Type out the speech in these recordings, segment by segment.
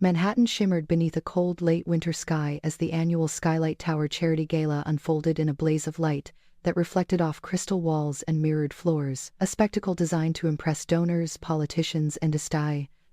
Manhattan shimmered beneath a cold late winter sky as the annual Skylight Tower Charity Gala unfolded in a blaze of light that reflected off crystal walls and mirrored floors, a spectacle designed to impress donors, politicians, and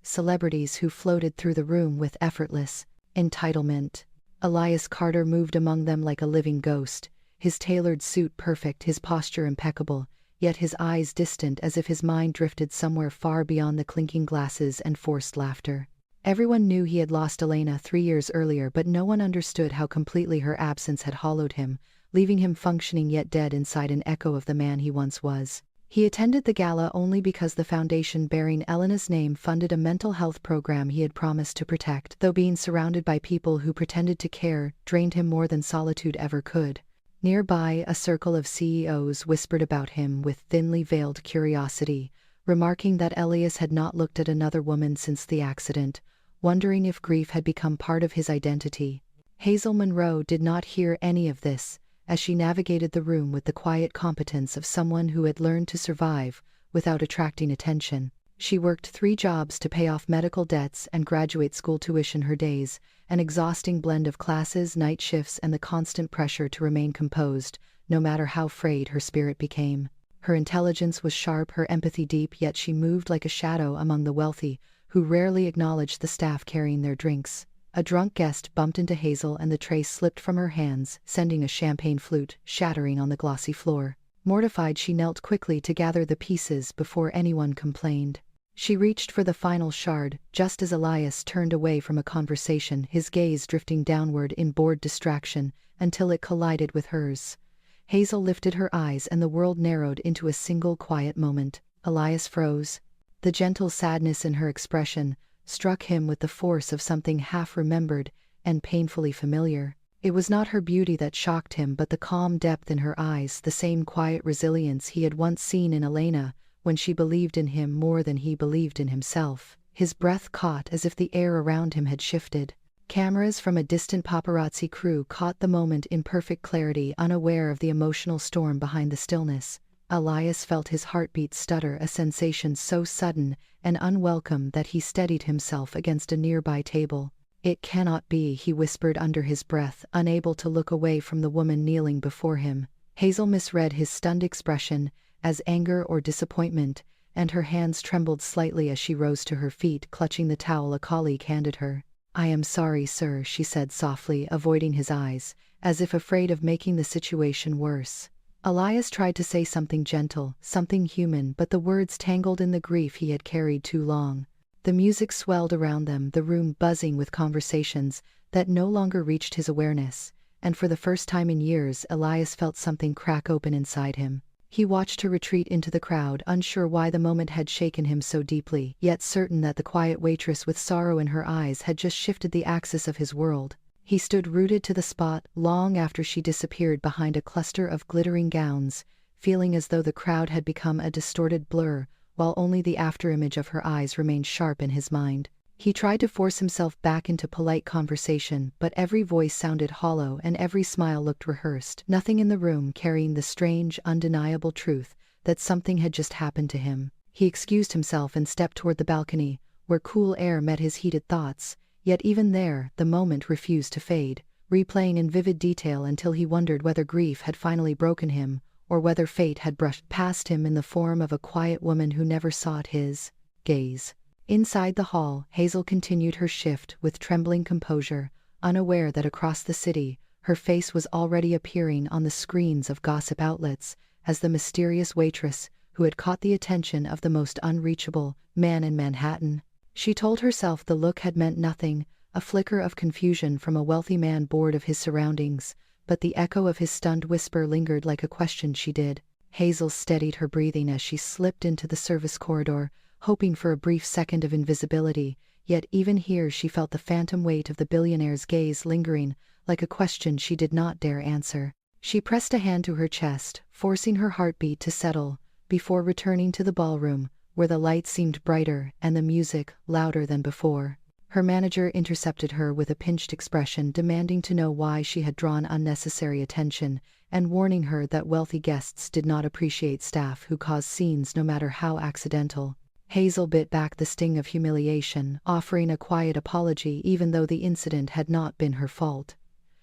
celebrities who floated through the room with effortless entitlement. Elias Carter moved among them like a living ghost, his tailored suit perfect, his posture impeccable, yet his eyes distant as if his mind drifted somewhere far beyond the clinking glasses and forced laughter. Everyone knew he had lost Elena 3 years earlier, but no one understood how completely her absence had hollowed him, leaving him functioning yet dead inside an echo of the man he once was. He attended the gala only because the foundation bearing Elena's name funded a mental health program he had promised to protect, though being surrounded by people who pretended to care drained him more than solitude ever could. Nearby, a circle of CEOs whispered about him with thinly veiled curiosity, remarking that Elias had not looked at another woman since the accident, wondering if grief had become part of his identity. Hazel Monroe did not hear any of this, as she navigated the room with the quiet competence of someone who had learned to survive without attracting attention. She worked 3 jobs to pay off medical debts and graduate school tuition her days, an exhausting blend of classes, night shifts, and the constant pressure to remain composed, no matter how frayed her spirit became. Her intelligence was sharp, her empathy deep, yet she moved like a shadow among the wealthy, who rarely acknowledged the staff carrying their drinks. A drunk guest bumped into Hazel and the tray slipped from her hands, sending a champagne flute shattering on the glossy floor. Mortified, she knelt quickly to gather the pieces before anyone complained. She reached for the final shard, just as Elias turned away from a conversation, his gaze drifting downward in bored distraction, until it collided with hers. Hazel lifted her eyes and the world narrowed into a single quiet moment. Elias froze. The gentle sadness in her expression struck him with the force of something half-remembered and painfully familiar. It was not her beauty that shocked him, but the calm depth in her eyes, the same quiet resilience he had once seen in Elena when she believed in him more than he believed in himself. His breath caught as if the air around him had shifted. Cameras from a distant paparazzi crew caught the moment in perfect clarity, unaware of the emotional storm behind the stillness. Elias felt his heartbeat stutter, a sensation so sudden and unwelcome that he steadied himself against a nearby table. "It cannot be," he whispered under his breath, unable to look away from the woman kneeling before him. Hazel misread his stunned expression as anger or disappointment, and her hands trembled slightly as she rose to her feet, clutching the towel a colleague handed her. "I am sorry, sir," she said softly, avoiding his eyes, as if afraid of making the situation worse. Elias tried to say something gentle, something human, but the words tangled in the grief he had carried too long. The music swelled around them, the room buzzing with conversations that no longer reached his awareness, and for the first time in years Elias felt something crack open inside him. He watched her retreat into the crowd, unsure why the moment had shaken him so deeply, yet certain that the quiet waitress with sorrow in her eyes had just shifted the axis of his world. He stood rooted to the spot long after she disappeared behind a cluster of glittering gowns, feeling as though the crowd had become a distorted blur, while only the afterimage of her eyes remained sharp in his mind. He tried to force himself back into polite conversation, but every voice sounded hollow and every smile looked rehearsed, nothing in the room carrying the strange, undeniable truth that something had just happened to him. He excused himself and stepped toward the balcony, where cool air met his heated thoughts. Yet even there, the moment refused to fade, replaying in vivid detail until he wondered whether grief had finally broken him, or whether fate had brushed past him in the form of a quiet woman who never sought his gaze. Inside the hall, Hazel continued her shift with trembling composure, unaware that across the city, her face was already appearing on the screens of gossip outlets as the mysterious waitress who had caught the attention of the most unreachable man in Manhattan. She told herself the look had meant nothing, a flicker of confusion from a wealthy man bored of his surroundings, but the echo of his stunned whisper lingered like a question she did. Hazel steadied her breathing as she slipped into the service corridor, hoping for a brief second of invisibility, yet even here she felt the phantom weight of the billionaire's gaze lingering, like a question she did not dare answer. She pressed a hand to her chest, forcing her heartbeat to settle, before returning to the ballroom, where the lights seemed brighter and the music louder than before. Her manager intercepted her with a pinched expression, demanding to know why she had drawn unnecessary attention, and warning her that wealthy guests did not appreciate staff who caused scenes no matter how accidental. Hazel bit back the sting of humiliation, offering a quiet apology even though the incident had not been her fault.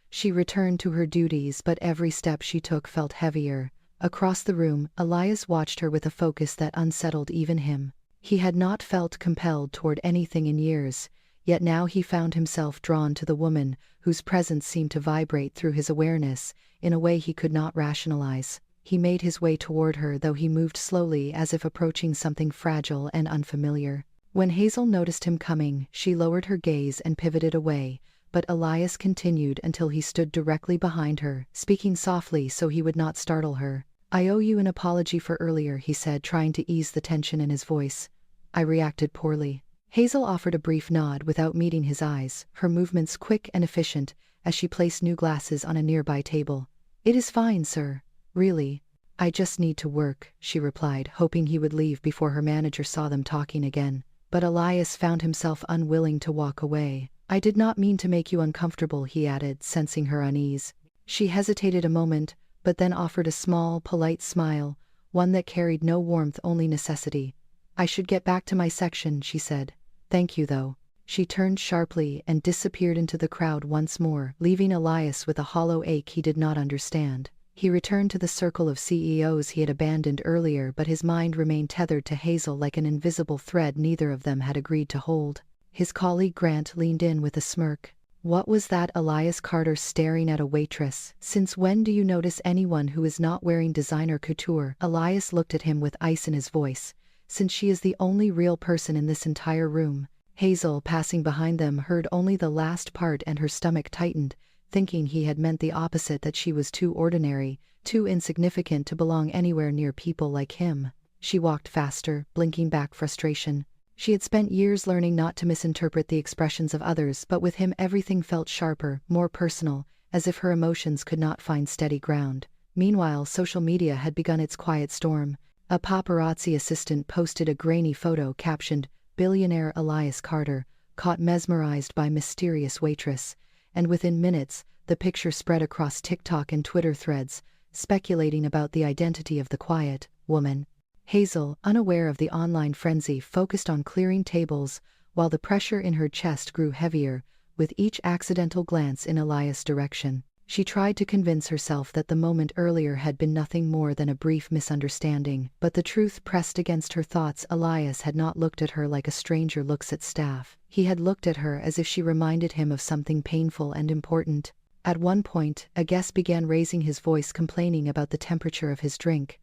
She returned to her duties, but every step she took felt heavier. Across the room, Elias watched her with a focus that unsettled even him. He had not felt compelled toward anything in years, yet now he found himself drawn to the woman whose presence seemed to vibrate through his awareness in a way he could not rationalize. He made his way toward her, though he moved slowly as if approaching something fragile and unfamiliar. When Hazel noticed him coming, she lowered her gaze and pivoted away, but Elias continued until he stood directly behind her, speaking softly so he would not startle her. "I owe you an apology for earlier," he said, trying to ease the tension in his voice. "I reacted poorly." Hazel offered a brief nod without meeting his eyes, her movements quick and efficient as she placed new glasses on a nearby table. "It is fine, sir. Really. I just need to work," she replied, hoping he would leave before her manager saw them talking again. But Elias found himself unwilling to walk away. "I did not mean to make you uncomfortable," he added, sensing her unease. She hesitated a moment, but then offered a small, polite smile, one that carried no warmth, only necessity. "I should get back to my section," she said. "Thank you, though." She turned sharply and disappeared into the crowd once more, leaving Elias with a hollow ache he did not understand. He returned to the circle of CEOs he had abandoned earlier, but his mind remained tethered to Hazel like an invisible thread neither of them had agreed to hold. His colleague Grant leaned in with a smirk. "What was that?" Elias Carter staring at a waitress. "Since when do you notice anyone who is not wearing designer couture?" Elias looked at him with ice in his voice. "Since she is the only real person in this entire room." Hazel, passing behind them, heard only the last part and her stomach tightened, thinking he had meant the opposite, that she was too ordinary, too insignificant to belong anywhere near people like him. She walked faster, blinking back frustration. She had spent years learning not to misinterpret the expressions of others, but with him everything felt sharper, more personal, as if her emotions could not find steady ground. Meanwhile, social media had begun its quiet storm. A paparazzi assistant posted a grainy photo captioned, "Billionaire Elias Carter, caught mesmerized by mysterious waitress," and within minutes, the picture spread across TikTok and Twitter threads, speculating about the identity of the quiet woman. Hazel, unaware of the online frenzy, focused on clearing tables, while the pressure in her chest grew heavier with each accidental glance in Elias' direction. She tried to convince herself that the moment earlier had been nothing more than a brief misunderstanding, but the truth pressed against her thoughts. Elias had not looked at her like a stranger looks at staff. He had looked at her as if she reminded him of something painful and important. At one point, a guest began raising his voice, complaining about the temperature of his drink.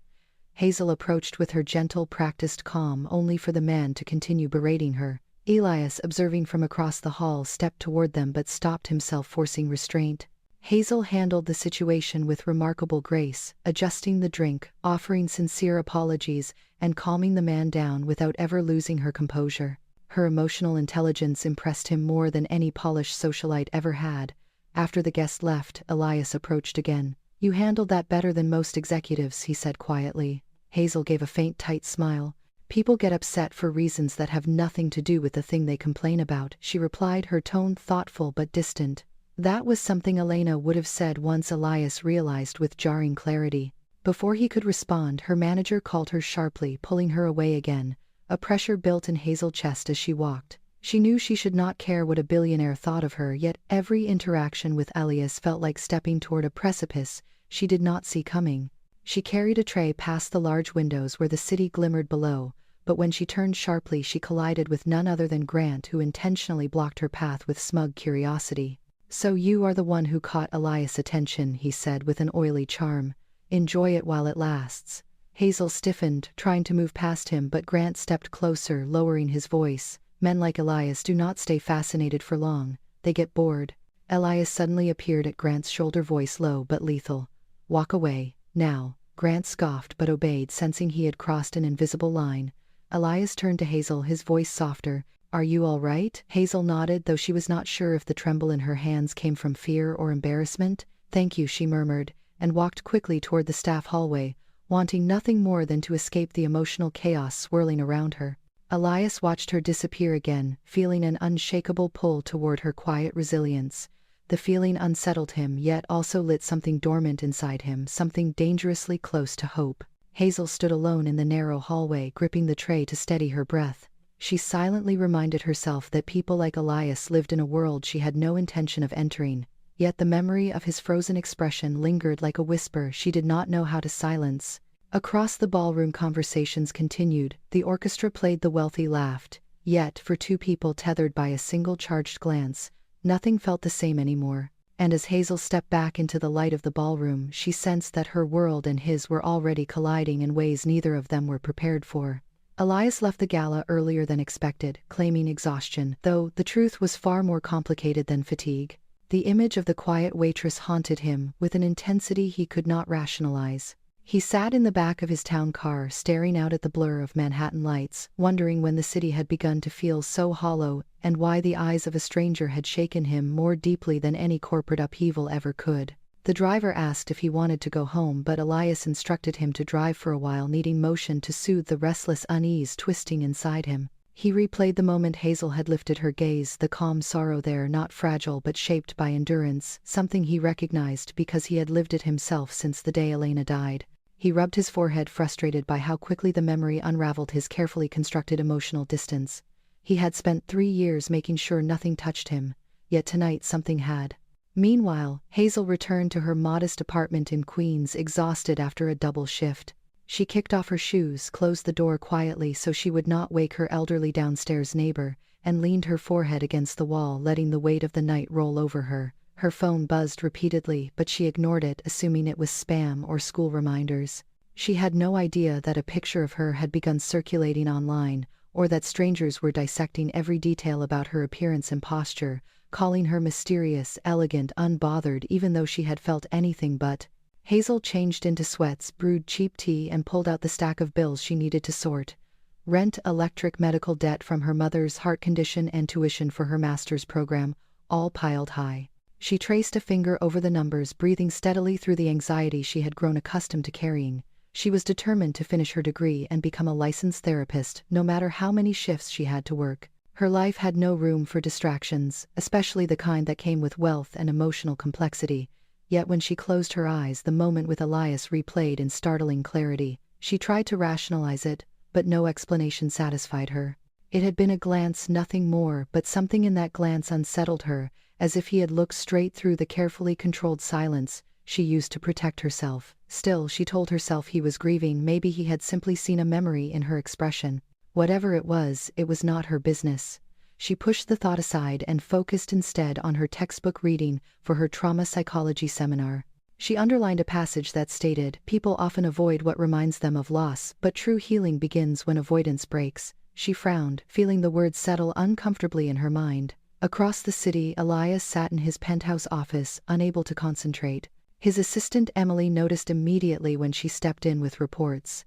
Hazel approached with her gentle, practiced calm, only for the man to continue berating her. Elias, observing from across the hall, stepped toward them but stopped himself, forcing restraint. Hazel handled the situation with remarkable grace, adjusting the drink, offering sincere apologies, and calming the man down without ever losing her composure. Her emotional intelligence impressed him more than any polished socialite ever had. After the guest left, Elias approached again. "You handled that better than most executives," he said quietly. Hazel gave a faint, tight smile. "People get upset for reasons that have nothing to do with the thing they complain about," she replied, her tone thoughtful but distant. That was something Elena would have said once, Elias realized with jarring clarity. Before he could respond, her manager called her sharply, pulling her away again. A pressure built in Hazel's chest as she walked. She knew she should not care what a billionaire thought of her, yet every interaction with Elias felt like stepping toward a precipice she did not see coming. She carried a tray past the large windows where the city glimmered below, but when she turned sharply she collided with none other than Grant, who intentionally blocked her path with smug curiosity. "So you are the one who caught Elias' attention," he said with an oily charm. "Enjoy it while it lasts." Hazel stiffened, trying to move past him, but Grant stepped closer, lowering his voice. "Men like Elias do not stay fascinated for long. They get bored." Elias suddenly appeared at Grant's shoulder, voice low but lethal. "Walk away, now." Grant scoffed but obeyed, sensing he had crossed an invisible line. Elias turned to Hazel, his voice softer. "Are you all right?" Hazel nodded, though she was not sure if the tremble in her hands came from fear or embarrassment. "Thank you," she murmured, and walked quickly toward the staff hallway, wanting nothing more than to escape the emotional chaos swirling around her. Elias watched her disappear again, feeling an unshakable pull toward her quiet resilience. The feeling unsettled him, yet also lit something dormant inside him, something dangerously close to hope. Hazel stood alone in the narrow hallway, gripping the tray to steady her breath. She silently reminded herself that people like Elias lived in a world she had no intention of entering, yet the memory of his frozen expression lingered like a whisper she did not know how to silence. Across the ballroom, conversations continued. The orchestra played, the wealthy laughed. Yet, for two people tethered by a single charged glance, nothing felt the same anymore. And as Hazel stepped back into the light of the ballroom, she sensed that her world and his were already colliding in ways neither of them were prepared for. Elias left the gala earlier than expected, claiming exhaustion, though the truth was far more complicated than fatigue. The image of the quiet waitress haunted him with an intensity he could not rationalize. He sat in the back of his town car, staring out at the blur of Manhattan lights, wondering when the city had begun to feel so hollow and why the eyes of a stranger had shaken him more deeply than any corporate upheaval ever could. The driver asked if he wanted to go home, but Elias instructed him to drive for a while, needing motion to soothe the restless unease twisting inside him. He replayed the moment Hazel had lifted her gaze, the calm sorrow there, not fragile but shaped by endurance, something he recognized because he had lived it himself since the day Elena died. He rubbed his forehead, frustrated by how quickly the memory unraveled his carefully constructed emotional distance. He had spent 3 years making sure nothing touched him, yet tonight something had. Meanwhile, Hazel returned to her modest apartment in Queens, exhausted after a double shift. She kicked off her shoes, closed the door quietly so she would not wake her elderly downstairs neighbor, and leaned her forehead against the wall, letting the weight of the night roll over her. Her phone buzzed repeatedly, but she ignored it, assuming it was spam or school reminders. She had no idea that a picture of her had begun circulating online, or that strangers were dissecting every detail about her appearance and posture, calling her mysterious, elegant, unbothered, even though she had felt anything but. Hazel changed into sweats, brewed cheap tea, and pulled out the stack of bills she needed to sort. Rent, electric, medical debt from her mother's heart condition, and tuition for her master's program, all piled high. She traced a finger over the numbers, breathing steadily through the anxiety she had grown accustomed to carrying. She was determined to finish her degree and become a licensed therapist, no matter how many shifts she had to work. Her life had no room for distractions, especially the kind that came with wealth and emotional complexity. Yet when she closed her eyes, the moment with Elias replayed in startling clarity. She tried to rationalize it, but no explanation satisfied her. It had been a glance, nothing more, but something in that glance unsettled her, as if he had looked straight through the carefully controlled silence she used to protect herself. Still, she told herself he was grieving. Maybe he had simply seen a memory in her expression. Whatever it was not her business. She pushed the thought aside and focused instead on her textbook reading for her trauma psychology seminar. She underlined a passage that stated, "People often avoid what reminds them of loss, but true healing begins when avoidance breaks." She frowned, feeling the words settle uncomfortably in her mind. Across the city, Elias sat in his penthouse office, unable to concentrate. His assistant Emily noticed immediately when she stepped in with reports.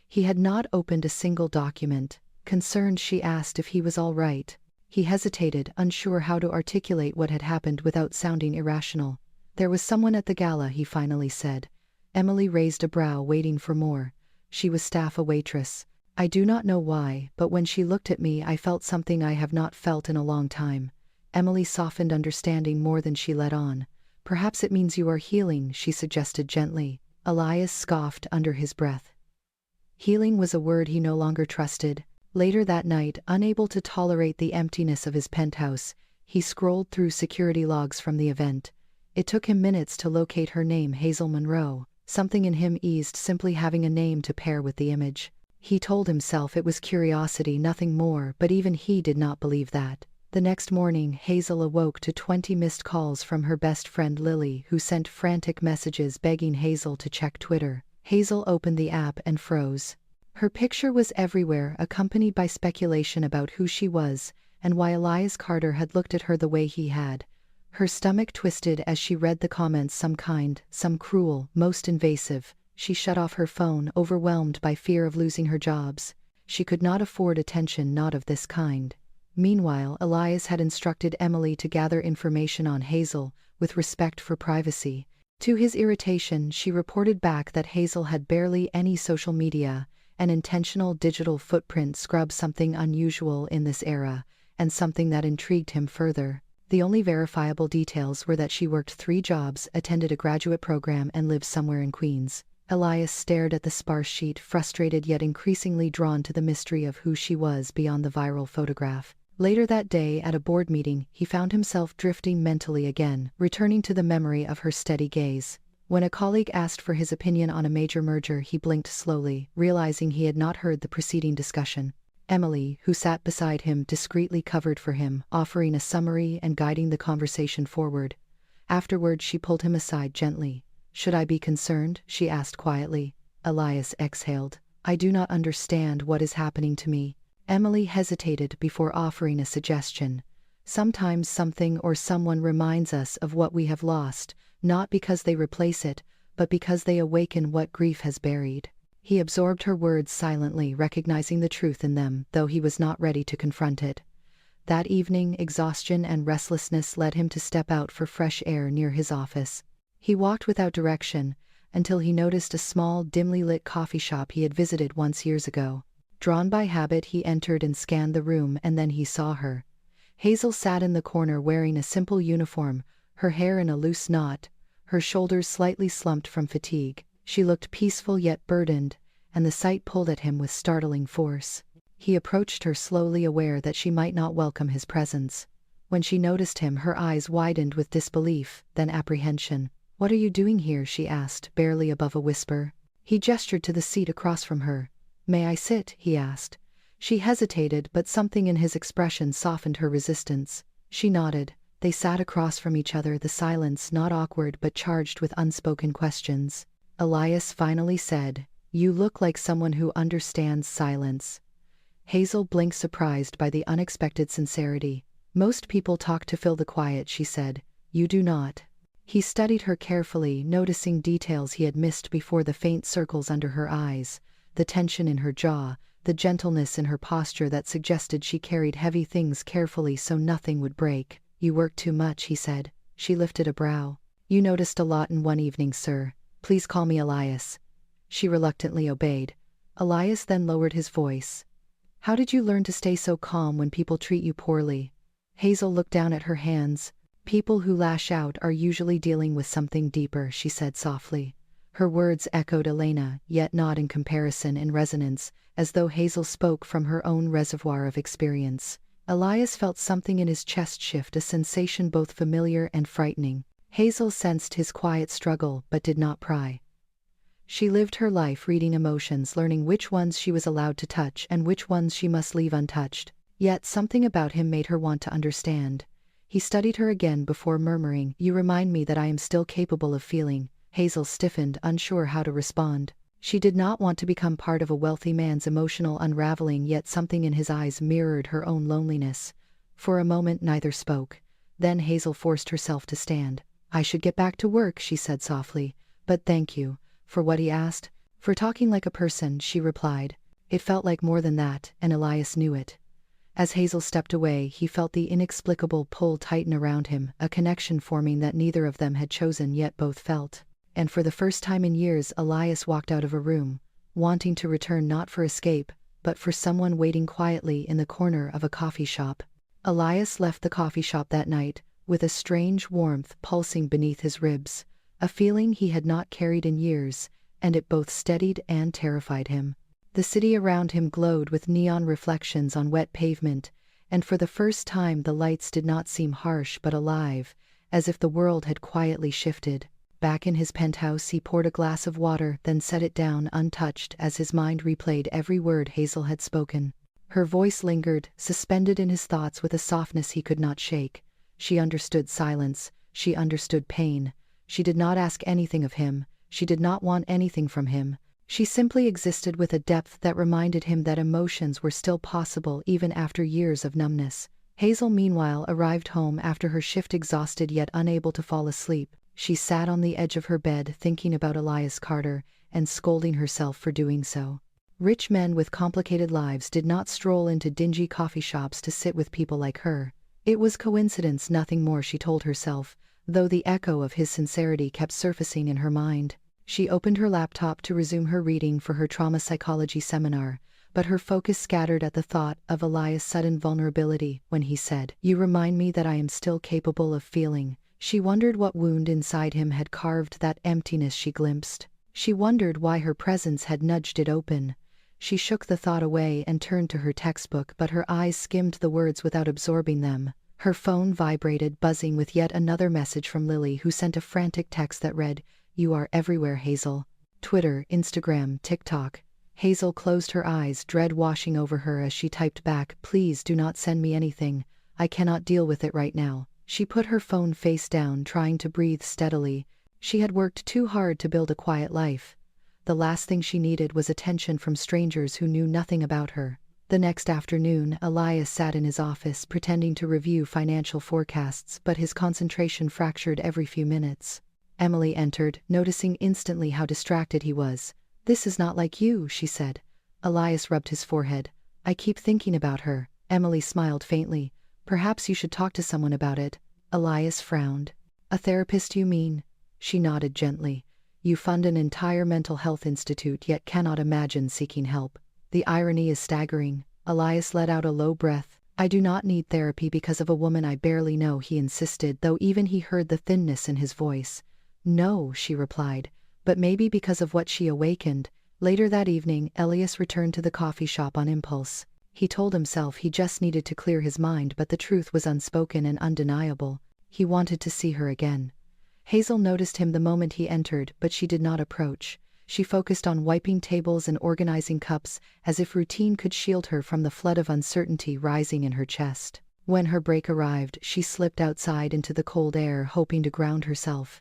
He had not opened a single document. Concerned, she asked if he was all right. He hesitated, unsure how to articulate what had happened without sounding irrational. "There was someone at the gala," he finally said. Emily raised a brow, waiting for more. "She was staff, a waitress. I do not know why, but when she looked at me I felt something I have not felt in a long time." Emily softened, understanding more than she let on. "Perhaps it means you are healing," she suggested gently. Elias scoffed under his breath. Healing was a word he no longer trusted. Later that night, unable to tolerate the emptiness of his penthouse, he scrolled through security logs from the event. It took him minutes to locate her name, Hazel Monroe. Something in him eased simply having a name to pair with the image. He told himself it was curiosity, nothing more, but even he did not believe that. The next morning, Hazel awoke to 20 missed calls from her best friend Lily, who sent frantic messages begging Hazel to check Twitter. Hazel opened the app and froze. Her picture was everywhere, accompanied by speculation about who she was and why Elias Carter had looked at her the way he had. Her stomach twisted as she read the comments, some kind, some cruel, most invasive. She shut off her phone, overwhelmed by fear of losing her jobs. She could not afford attention, not of this kind. Meanwhile, Elias had instructed Emily to gather information on Hazel, with respect for privacy. To his irritation, she reported back that Hazel had barely any social media, an intentional digital footprint scrubbed, something unusual in this era, and something that intrigued him further. The only verifiable details were that she worked 3 jobs, attended a graduate program, and lived somewhere in Queens. Elias stared at the sparse sheet, frustrated yet increasingly drawn to the mystery of who she was beyond the viral photograph. Later that day, at a board meeting, he found himself drifting mentally again, returning to the memory of her steady gaze. When a colleague asked for his opinion on a major merger, he blinked slowly, realizing he had not heard the preceding discussion. Emily, who sat beside him, discreetly covered for him, offering a summary and guiding the conversation forward. Afterward, she pulled him aside gently. "Should I be concerned?" she asked quietly. Elias exhaled. "I do not understand what is happening to me." Emily hesitated before offering a suggestion. "Sometimes something or someone reminds us of what we have lost, not because they replace it, but because they awaken what grief has buried." He absorbed her words silently, recognizing the truth in them, though he was not ready to confront it. That evening, exhaustion and restlessness led him to step out for fresh air near his office. He walked without direction, until he noticed a small, dimly lit coffee shop he had visited once years ago. Drawn by habit, he entered and scanned the room, and then he saw her. Hazel sat in the corner wearing a simple uniform, her hair in a loose knot, her shoulders slightly slumped from fatigue. She looked peaceful yet burdened, and the sight pulled at him with startling force. He approached her slowly, aware that she might not welcome his presence. When she noticed him, her eyes widened with disbelief, then apprehension. "What are you doing here?" she asked, barely above a whisper. He gestured to the seat across from her. "May I sit?" he asked. She hesitated, but something in his expression softened her resistance. She nodded. They sat across from each other, the silence not awkward but charged with unspoken questions. Elias finally said, "You look like someone who understands silence." Hazel blinked, surprised by the unexpected sincerity. "Most people talk to fill the quiet," she said. "You do not." He studied her carefully, noticing details he had missed before: the faint circles under her eyes, the tension in her jaw, the gentleness in her posture that suggested she carried heavy things carefully so nothing would break. "You work too much," he said. She lifted a brow. "You noticed a lot in one evening, sir. Please call me Elias." She reluctantly obeyed. Elias then lowered his voice. "How did you learn to stay so calm when people treat you poorly?" Hazel looked down at her hands. "People who lash out are usually dealing with something deeper," she said softly. Her words echoed Elena, yet not in comparison, in resonance, as though Hazel spoke from her own reservoir of experience. Elias felt something in his chest shift, a sensation both familiar and frightening. Hazel sensed his quiet struggle, but did not pry. She lived her life reading emotions, learning which ones she was allowed to touch and which ones she must leave untouched. Yet something about him made her want to understand. He studied her again before murmuring, "You remind me that I am still capable of feeling." Hazel stiffened, unsure how to respond. She did not want to become part of a wealthy man's emotional unraveling, yet something in his eyes mirrored her own loneliness. For a moment neither spoke. Then Hazel forced herself to stand. "I should get back to work," she said softly. "But thank you." "For what?" he asked. "For talking like a person," she replied. It felt like more than that, and Elias knew it. As Hazel stepped away, he felt the inexplicable pull tighten around him, a connection forming that neither of them had chosen yet both felt. And for the first time in years, Elias walked out of a room, wanting to return, not for escape, but for someone waiting quietly in the corner of a coffee shop. Elias left the coffee shop that night, with a strange warmth pulsing beneath his ribs, a feeling he had not carried in years, and it both steadied and terrified him. The city around him glowed with neon reflections on wet pavement, and for the first time the lights did not seem harsh but alive, as if the world had quietly shifted. Back in his penthouse, he poured a glass of water, then set it down untouched as his mind replayed every word Hazel had spoken. Her voice lingered, suspended in his thoughts with a softness he could not shake. She understood silence, she understood pain. She did not ask anything of him, she did not want anything from him. She simply existed with a depth that reminded him that emotions were still possible even after years of numbness. Hazel, meanwhile, arrived home after her shift, exhausted yet unable to fall asleep. She sat on the edge of her bed thinking about Elias Carter and scolding herself for doing so. Rich men with complicated lives did not stroll into dingy coffee shops to sit with people like her. It was coincidence, nothing more, she told herself, though the echo of his sincerity kept surfacing in her mind. She opened her laptop to resume her reading for her trauma psychology seminar, but her focus scattered at the thought of Elias' sudden vulnerability when he said, "You remind me that I am still capable of feeling." She wondered what wound inside him had carved that emptiness she glimpsed. She wondered why her presence had nudged it open. She shook the thought away and turned to her textbook, but her eyes skimmed the words without absorbing them. Her phone vibrated, buzzing with yet another message from Lily, who sent a frantic text that read, "You are everywhere, Hazel." Twitter, Instagram, TikTok. Hazel closed her eyes, dread washing over her as she typed back, "Please do not send me anything. I cannot deal with it right now." She put her phone face down, trying to breathe steadily. She had worked too hard to build a quiet life. The last thing she needed was attention from strangers who knew nothing about her. The next afternoon, Elias sat in his office pretending to review financial forecasts, but his concentration fractured every few minutes. Emily entered, noticing instantly how distracted he was. "This is not like you," she said. Elias rubbed his forehead. "I keep thinking about her." Emily smiled faintly. "Perhaps you should talk to someone about it." Elias frowned. "A therapist, you mean?" She nodded gently. "You fund an entire mental health institute yet cannot imagine seeking help. The irony is staggering." Elias let out a low breath. "I do not need therapy because of a woman I barely know," he insisted, though even he heard the thinness in his voice. "No," she replied, "but maybe because of what she awakened." Later that evening, Elias returned to the coffee shop on impulse. He told himself he just needed to clear his mind, but the truth was unspoken and undeniable. He wanted to see her again. Hazel noticed him the moment he entered, but she did not approach. She focused on wiping tables and organizing cups, as if routine could shield her from the flood of uncertainty rising in her chest. When her break arrived, she slipped outside into the cold air, hoping to ground herself.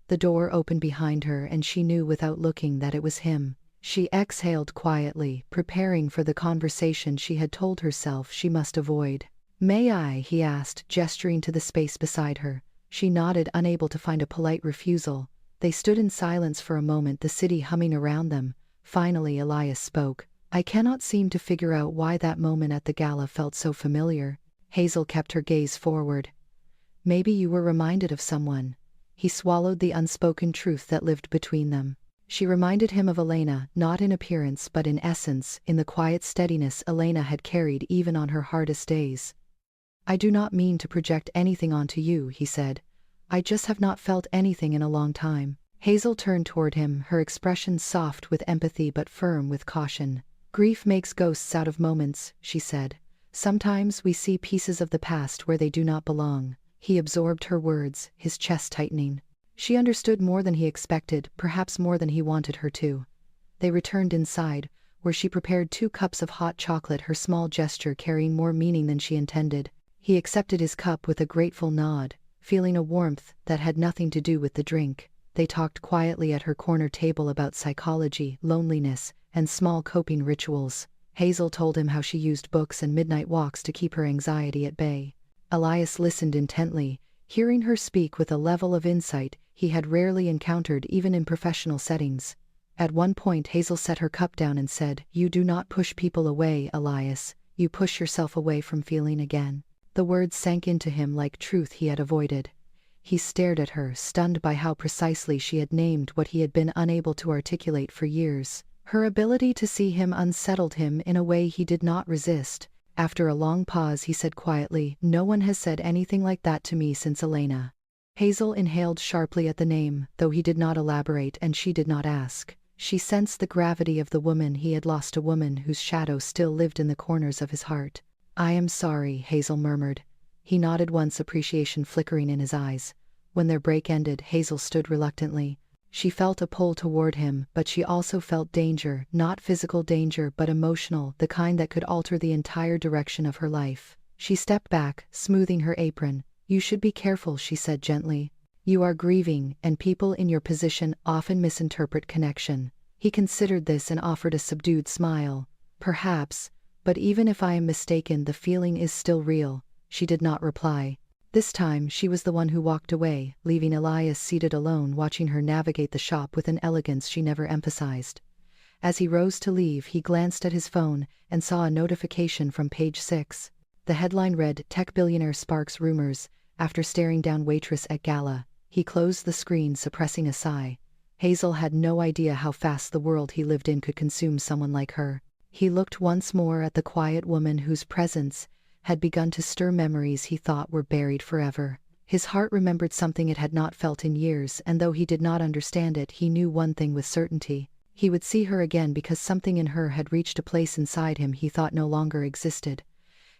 The door opened behind her, and she knew without looking that it was him. She exhaled quietly, preparing for the conversation she had told herself she must avoid. "May I?" he asked, gesturing to the space beside her. She nodded, unable to find a polite refusal. They stood in silence for a moment, the city humming around them. Finally, Elias spoke. "I cannot seem to figure out why that moment at the gala felt so familiar." Hazel kept her gaze forward. "Maybe you were reminded of someone." He swallowed the unspoken truth that lived between them. She reminded him of Elena, not in appearance but in essence, in the quiet steadiness Elena had carried even on her hardest days. "I do not mean to project anything onto you," he said. "I just have not felt anything in a long time." Hazel turned toward him, her expression soft with empathy but firm with caution. "Grief makes ghosts out of moments," she said. "Sometimes we see pieces of the past where they do not belong." He absorbed her words, his chest tightening. She understood more than he expected, perhaps more than he wanted her to. They returned inside, where she prepared 2 cups of hot chocolate, her small gesture carrying more meaning than she intended. He accepted his cup with a grateful nod, feeling a warmth that had nothing to do with the drink. They talked quietly at her corner table about psychology, loneliness, and small coping rituals. Hazel told him how she used books and midnight walks to keep her anxiety at bay. Elias listened intently, hearing her speak with a level of insight he had rarely encountered even in professional settings. At one point, Hazel set her cup down and said, "You do not push people away, Elias. You push yourself away from feeling again." The words sank into him like truth he had avoided. He stared at her, stunned by how precisely she had named what he had been unable to articulate for years. Her ability to see him unsettled him in a way he did not resist. After a long pause, he said quietly, "No one has said anything like that to me since Elena." Hazel inhaled sharply at the name, though he did not elaborate and she did not ask. She sensed the gravity of the woman he had lost, a woman whose shadow still lived in the corners of his heart. "I am sorry," Hazel murmured. He nodded once, appreciation flickering in his eyes. When their break ended, Hazel stood reluctantly. She felt a pull toward him, but she also felt danger, not physical danger but emotional, the kind that could alter the entire direction of her life. She stepped back, smoothing her apron. "You should be careful," she said gently. "You are grieving, and people in your position often misinterpret connection." He considered this and offered a subdued smile. "Perhaps, but even if I am mistaken, the feeling is still real." She did not reply. This time, she was the one who walked away, leaving Elias seated alone, watching her navigate the shop with an elegance she never emphasized. As he rose to leave, he glanced at his phone and saw a notification from page 6. The headline read, "Tech Billionaire Sparks Rumors." After staring down Waitress at gala, he closed the screen, suppressing a sigh. Hazel had no idea how fast the world he lived in could consume someone like her. He looked once more at the quiet woman whose presence had begun to stir memories he thought were buried forever. His heart remembered something it had not felt in years, and though he did not understand it, he knew one thing with certainty. He would see her again because something in her had reached a place inside him he thought no longer existed.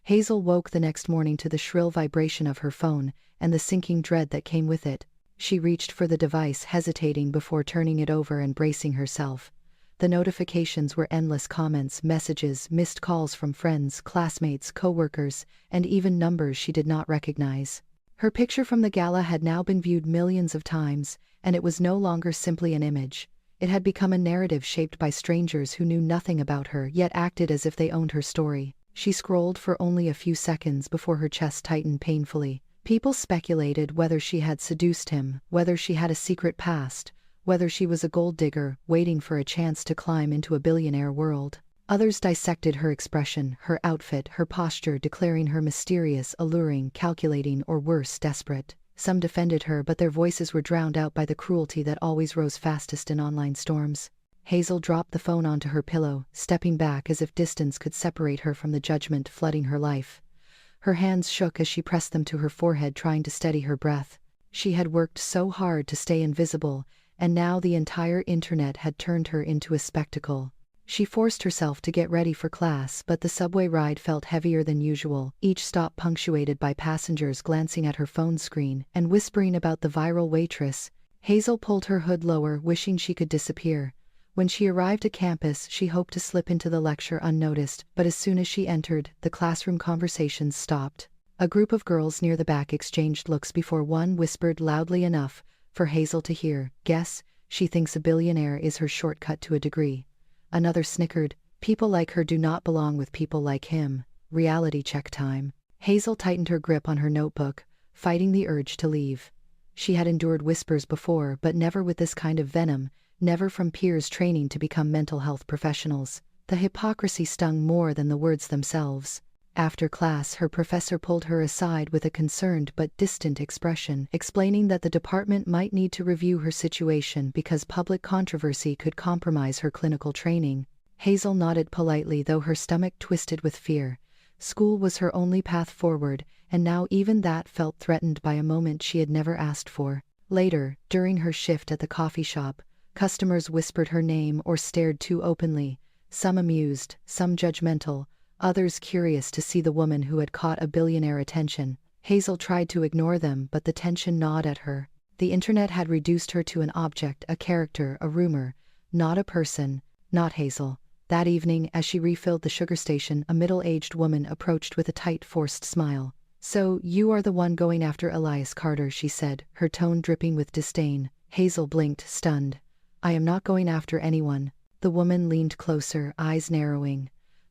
Hazel woke the next morning to the shrill vibration of her phone, and the sinking dread that came with it. She reached for the device, hesitating before turning it over and bracing herself. The notifications were endless: comments, messages, missed calls from friends, classmates, co-workers, and even numbers she did not recognize. Her picture from the gala had now been viewed millions of times, and it was no longer simply an image. It had become a narrative shaped by strangers who knew nothing about her yet acted as if they owned her story. She scrolled for only a few seconds before her chest tightened painfully. People speculated whether she had seduced him, whether she had a secret past, whether she was a gold digger waiting for a chance to climb into a billionaire world. Others dissected her expression, her outfit, her posture, declaring her mysterious, alluring, calculating, or worse, desperate. Some defended her, but their voices were drowned out by the cruelty that always rose fastest in online storms. Hazel dropped the phone onto her pillow, stepping back as if distance could separate her from the judgment flooding her life. Her hands shook as she pressed them to her forehead, trying to steady her breath. She had worked so hard to stay invisible, and now the entire internet had turned her into a spectacle. She forced herself to get ready for class, but the subway ride felt heavier than usual, each stop punctuated by passengers glancing at her phone screen and whispering about the viral waitress. Hazel pulled her hood lower, wishing she could disappear. When she arrived at campus, she hoped to slip into the lecture unnoticed, but as soon as she entered, the classroom conversations stopped. A group of girls near the back exchanged looks before one whispered loudly enough for Hazel to hear, "Guess, she thinks a billionaire is her shortcut to a degree." Another snickered, "People like her do not belong with people like him." Reality check time. Hazel tightened her grip on her notebook, fighting the urge to leave. She had endured whispers before, but never with this kind of venom, never from peers training to become mental health professionals. The hypocrisy stung more than the words themselves. After class, her professor pulled her aside with a concerned but distant expression, explaining that the department might need to review her situation because public controversy could compromise her clinical training. Hazel nodded politely, though her stomach twisted with fear. School was her only path forward, and now even that felt threatened by a moment she had never asked for. Later, during her shift at the coffee shop, customers whispered her name or stared too openly, some amused, some judgmental, others curious to see the woman who had caught a billionaire attention. Hazel tried to ignore them, but the tension gnawed at her. The internet had reduced her to an object, a character, a rumor, not a person, not Hazel. That evening, as she refilled the sugar station, a middle-aged woman approached with a tight, forced smile. "So, you are the one going after Elias Carter," she said, her tone dripping with disdain. Hazel blinked, stunned. "I am not going after anyone." The woman leaned closer, eyes narrowing.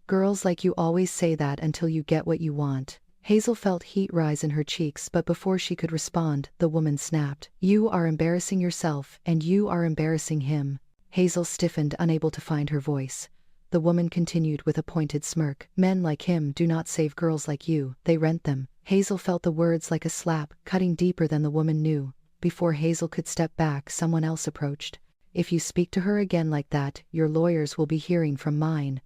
"Girls like you always say that until you get what you want." Hazel felt heat rise in her cheeks, but before she could respond, the woman snapped, "You are embarrassing yourself, and you are embarrassing him." Hazel stiffened, unable to find her voice. The woman continued with a pointed smirk, "Men like him do not save girls like you, they rent them." Hazel felt the words like a slap, cutting deeper than the woman knew. Before Hazel could step back, someone else approached. "If you speak to her again like that, your lawyers will be hearing from mine."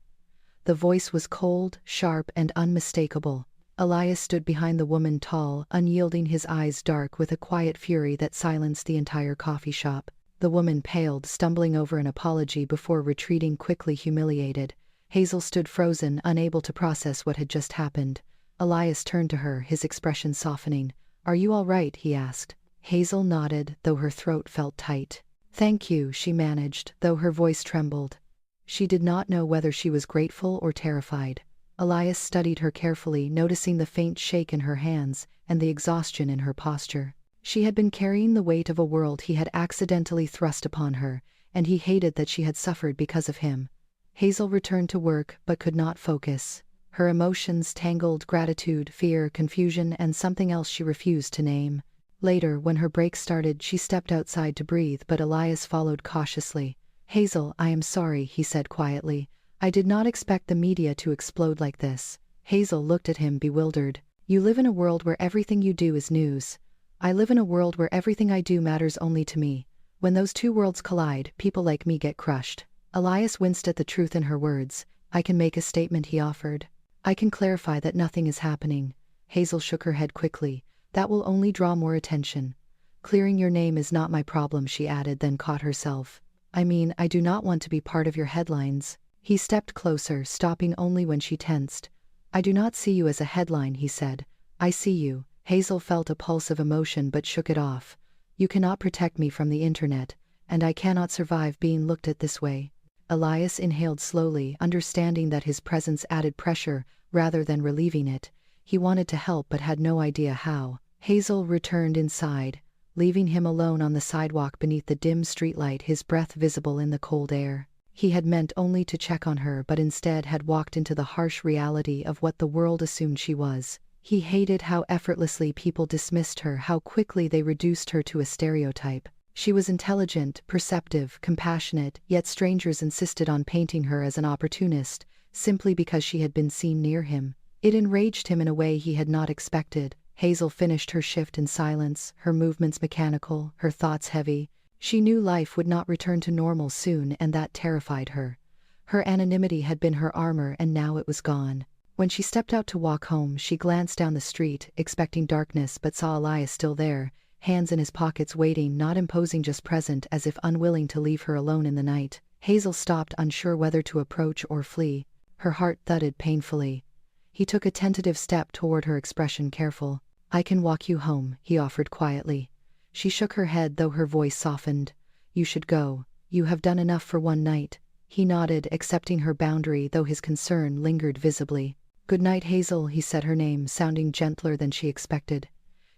The voice was cold, sharp, and unmistakable. Elias stood behind the woman, tall, unyielding, his eyes dark with a quiet fury that silenced the entire coffee shop. The woman paled, stumbling over an apology before retreating quickly, humiliated. Hazel stood frozen, unable to process what had just happened. Elias turned to her, his expression softening. "Are you all right?" he asked. Hazel nodded, though her throat felt tight. "Thank you," she managed, though her voice trembled. She did not know whether she was grateful or terrified. Elias studied her carefully, noticing the faint shake in her hands and the exhaustion in her posture. She had been carrying the weight of a world he had accidentally thrust upon her, and he hated that she had suffered because of him. Hazel returned to work but could not focus. Her emotions tangled: gratitude, fear, confusion, and something else she refused to name. Later, when her break started, she stepped outside to breathe, but Elias followed cautiously. "Hazel, I am sorry," he said quietly. "I did not expect the media to explode like this." Hazel looked at him, bewildered. "You live in a world where everything you do is news. I live in a world where everything I do matters only to me. When those two worlds collide, people like me get crushed." Elias winced at the truth in her words. "I can make a statement," he offered. "I can clarify that nothing is happening." Hazel shook her head quickly. That will only draw more attention. Clearing your name is not my problem, she added, then caught herself. I mean, I do not want to be part of your headlines. He stepped closer, stopping only when she tensed. I do not see you as a headline, he said. I see you. Hazel felt a pulse of emotion but shook it off. You cannot protect me from the internet, and I cannot survive being looked at this way. Elias inhaled slowly, understanding that his presence added pressure rather than relieving it. He wanted to help but had no idea how. Hazel returned inside, leaving him alone on the sidewalk beneath the dim streetlight, his breath visible in the cold air. He had meant only to check on her but instead had walked into the harsh reality of what the world assumed she was. He hated how effortlessly people dismissed her, how quickly they reduced her to a stereotype. She was intelligent, perceptive, compassionate, yet strangers insisted on painting her as an opportunist, simply because she had been seen near him. It enraged him in a way he had not expected. Hazel finished her shift in silence, her movements mechanical, her thoughts heavy. She knew life would not return to normal soon, and that terrified her. Her anonymity had been her armor, and now it was gone. When she stepped out to walk home, she glanced down the street, expecting darkness, but saw Elias still there, hands in his pockets, waiting, not imposing, just present, as if unwilling to leave her alone in the night. Hazel stopped, unsure whether to approach or flee. Her heart thudded painfully. He took a tentative step toward her, expression careful. I can walk you home, he offered quietly. She shook her head, though her voice softened. You should go. You have done enough for one night. He nodded, accepting her boundary, though his concern lingered visibly. Good night, Hazel, he said, her name sounding gentler than she expected.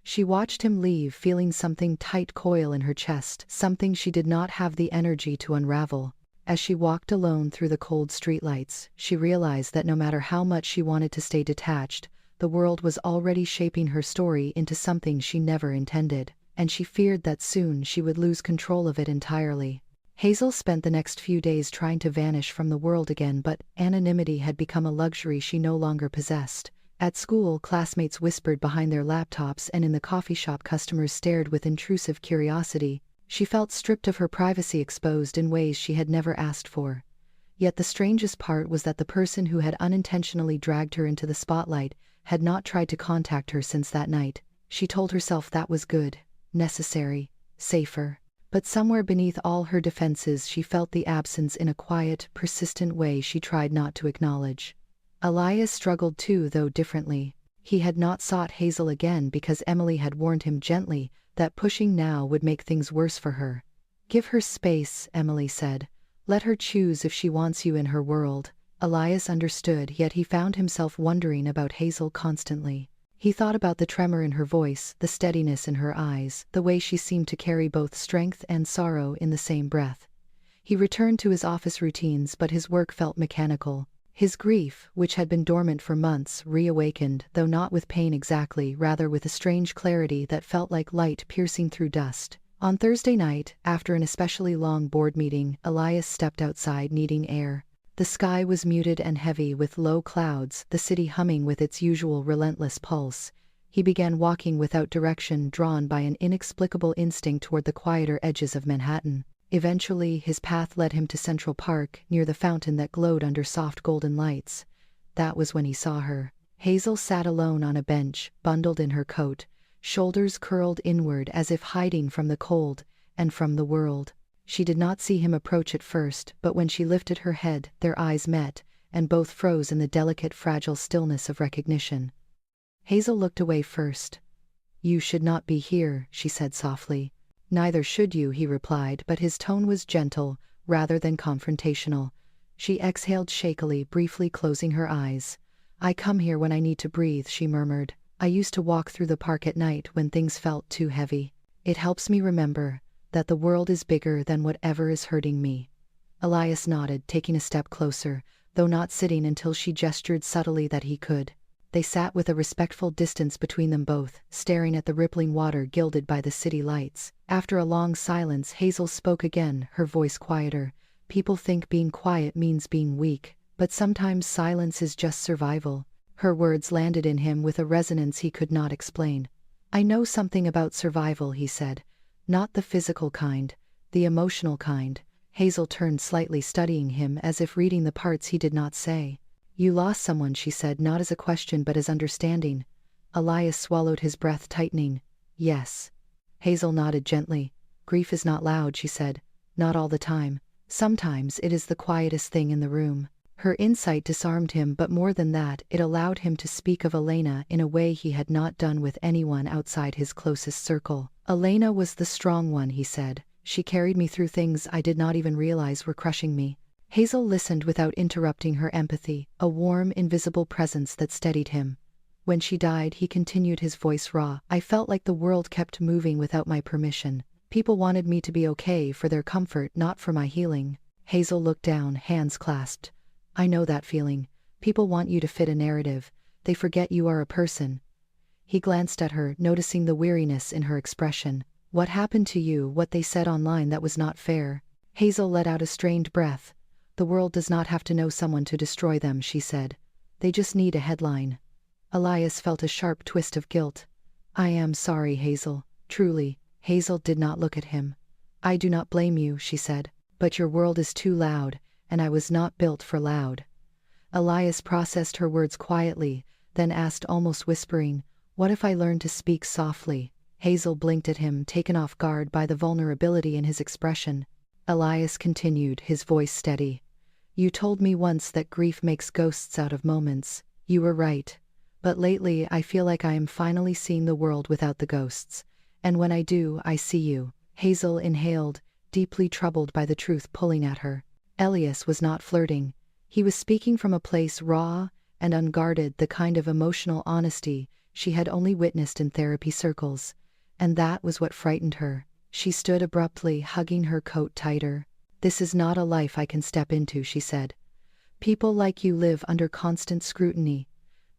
She watched him leave, feeling something tight coil in her chest, something she did not have the energy to unravel. As she walked alone through the cold streetlights, she realized that no matter how much she wanted to stay detached, the world was already shaping her story into something she never intended, and she feared that soon she would lose control of it entirely. Hazel spent the next few days trying to vanish from the world again, but anonymity had become a luxury she no longer possessed. At school, classmates whispered behind their laptops, and in the coffee shop, customers stared with intrusive curiosity. She felt stripped of her privacy, exposed in ways she had never asked for. Yet the strangest part was that the person who had unintentionally dragged her into the spotlight had not tried to contact her since that night. She told herself that was good, necessary, safer. But somewhere beneath all her defenses, she felt the absence in a quiet, persistent way she tried not to acknowledge. Elias struggled too, though differently. He had not sought Hazel again because Emily had warned him gently that pushing now would make things worse for her. Give her space, Emily said. Let her choose if she wants you in her world. Elias understood, yet he found himself wondering about Hazel constantly. He thought about the tremor in her voice, the steadiness in her eyes, the way she seemed to carry both strength and sorrow in the same breath. He returned to his office routines, but his work felt mechanical. His grief, which had been dormant for months, reawakened, though not with pain exactly, rather with a strange clarity that felt like light piercing through dust. On Thursday night, after an especially long board meeting, Elias stepped outside, needing air. The sky was muted and heavy with low clouds, the city humming with its usual relentless pulse. He began walking without direction, drawn by an inexplicable instinct toward the quieter edges of Manhattan. Eventually, his path led him to Central Park, near the fountain that glowed under soft golden lights. That was when he saw her. Hazel sat alone on a bench, bundled in her coat, shoulders curled inward as if hiding from the cold and from the world. She did not see him approach at first, but when she lifted her head, their eyes met, and both froze in the delicate, fragile stillness of recognition. Hazel looked away first. You should not be here, she said softly. Neither should you, he replied, but his tone was gentle, rather than confrontational. She exhaled shakily, briefly closing her eyes. I come here when I need to breathe, she murmured. I used to walk through the park at night when things felt too heavy. It helps me remember that the world is bigger than whatever is hurting me. Elias nodded, taking a step closer, though not sitting until she gestured subtly that he could. They sat with a respectful distance between them both, staring at the rippling water gilded by the city lights. After a long silence, Hazel spoke again, her voice quieter. People think being quiet means being weak, but sometimes silence is just survival. Her words landed in him with a resonance he could not explain. I know something about survival, he said. Not the physical kind, the emotional kind. Hazel turned slightly, studying him as if reading the parts he did not say. You lost someone, she said, not as a question but as understanding. Elias swallowed, his breath tightening. Yes. Hazel nodded gently. Grief is not loud, she said. Not all the time. Sometimes it is the quietest thing in the room. Her insight disarmed him, but more than that, it allowed him to speak of Elena in a way he had not done with anyone outside his closest circle. Elena was the strong one, he said. She carried me through things I did not even realize were crushing me. Hazel listened without interrupting her empathy, a warm, invisible presence that steadied him. When she died, he continued, his voice raw. I felt like the world kept moving without my permission. People wanted me to be okay for their comfort, not for my healing. Hazel looked down, hands clasped. I know that feeling. People want you to fit a narrative. They forget you are a person. He glanced at her, noticing the weariness in her expression. What happened to you? What they said online that was not fair? Hazel let out a strained breath. The world does not have to know someone to destroy them, she said. They just need a headline. Elias felt a sharp twist of guilt. I am sorry, Hazel. Truly. Hazel did not look at him. I do not blame you, she said. But your world is too loud, and I was not built for loud. Elias processed her words quietly, then asked, almost whispering, what if I learned to speak softly? Hazel blinked at him, taken off guard by the vulnerability in his expression. Elias continued, his voice steady. You told me once that grief makes ghosts out of moments. You were right. But lately I feel like I am finally seeing the world without the ghosts. And when I do, I see you. Hazel inhaled, deeply troubled by the truth pulling at her. Elias was not flirting. He was speaking from a place raw and unguarded, the kind of emotional honesty she had only witnessed in therapy circles. And that was what frightened her. She stood abruptly, hugging her coat tighter. This is not a life I can step into, she said. People like you live under constant scrutiny.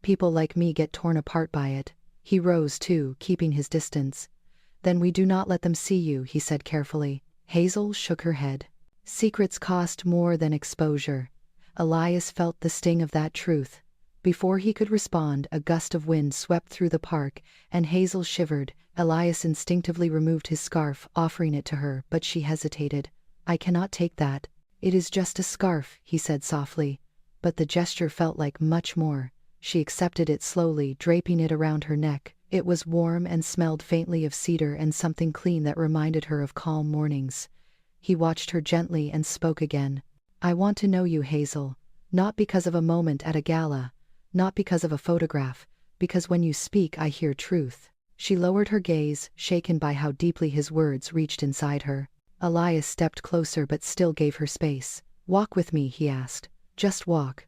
People like me get torn apart by it. He rose too, keeping his distance. Then we do not let them see you, he said carefully. Hazel shook her head. Secrets cost more than exposure. Elias felt the sting of that truth. Before he could respond, a gust of wind swept through the park, and Hazel shivered. Elias instinctively removed his scarf, offering it to her, but she hesitated. I cannot take that. It is just a scarf, he said softly. But the gesture felt like much more. She accepted it slowly, draping it around her neck. It was warm and smelled faintly of cedar and something clean that reminded her of calm mornings. He watched her gently and spoke again. I want to know you, Hazel. Not because of a moment at a gala. Not because of a photograph. Because when you speak I hear truth. She lowered her gaze, shaken by how deeply his words reached inside her. Elias stepped closer but still gave her space. Walk with me, he asked. Just walk.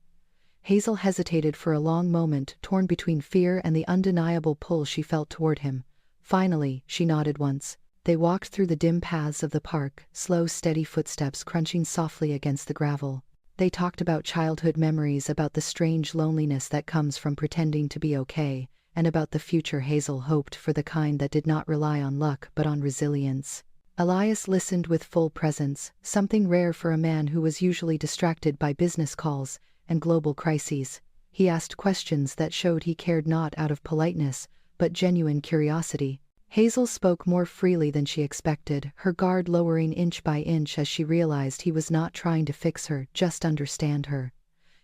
Hazel hesitated for a long moment, torn between fear and the undeniable pull she felt toward him. Finally, she nodded once. They walked through the dim paths of the park, slow, steady footsteps crunching softly against the gravel. They talked about childhood memories, about the strange loneliness that comes from pretending to be okay, and about the future Hazel hoped for, the kind that did not rely on luck but on resilience. Elias listened with full presence, something rare for a man who was usually distracted by business calls and global crises. He asked questions that showed he cared, not out of politeness, but genuine curiosity. Hazel spoke more freely than she expected, her guard lowering inch by inch as she realized he was not trying to fix her, just understand her.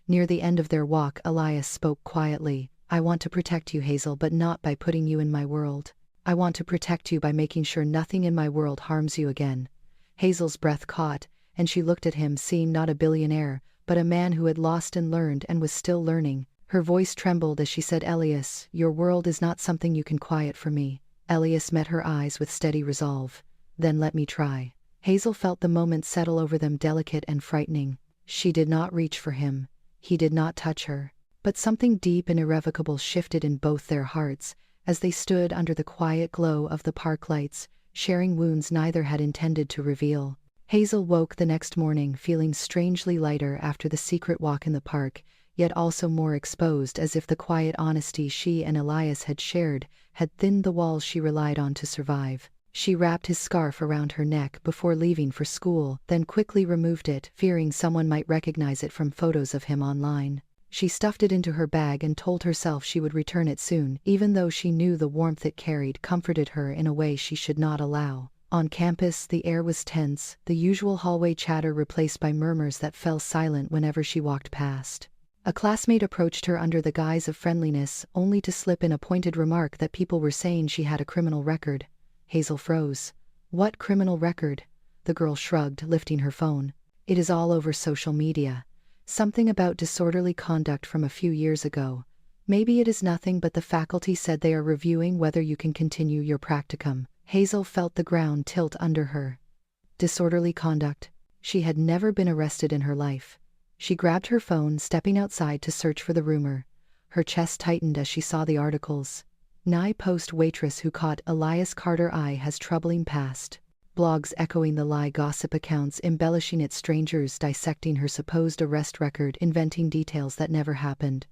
Near the end of their walk, Elias spoke quietly. I want to protect you, Hazel, but not by putting you in my world. I want to protect you by making sure nothing in my world harms you again. Hazel's breath caught, and she looked at him, seeing not a billionaire, but a man who had lost and learned and was still learning. Her voice trembled as she said, Elias, your world is not something you can quiet for me. Elias met her eyes with steady resolve. Then let me try. Hazel felt the moment settle over them, delicate and frightening. She did not reach for him. He did not touch her. But something deep and irrevocable shifted in both their hearts, as they stood under the quiet glow of the park lights, sharing wounds neither had intended to reveal. Hazel woke the next morning feeling strangely lighter after the secret walk in the park, yet also more exposed, as if the quiet honesty she and Elias had shared had thinned the walls she relied on to survive. She wrapped his scarf around her neck before leaving for school, then quickly removed it, fearing someone might recognize it from photos of him online. She stuffed it into her bag and told herself she would return it soon, even though she knew the warmth it carried comforted her in a way she should not allow. On campus, the air was tense, the usual hallway chatter replaced by murmurs that fell silent whenever she walked past. A classmate approached her under the guise of friendliness, only to slip in a pointed remark that people were saying she had a criminal record. Hazel froze. What criminal record? The girl shrugged, lifting her phone. It is all over social media. Something about disorderly conduct from a few years ago. Maybe it is nothing, but the faculty said they are reviewing whether you can continue your practicum. Hazel felt the ground tilt under her. Disorderly conduct. She had never been arrested in her life. She grabbed her phone, stepping outside to search for the rumor. Her chest tightened as she saw the articles. Nye post waitress who caught Elias Carter I has troubling past. Blogs echoing the lie, gossip accounts embellishing it, strangers dissecting her supposed arrest record, inventing details that never happened.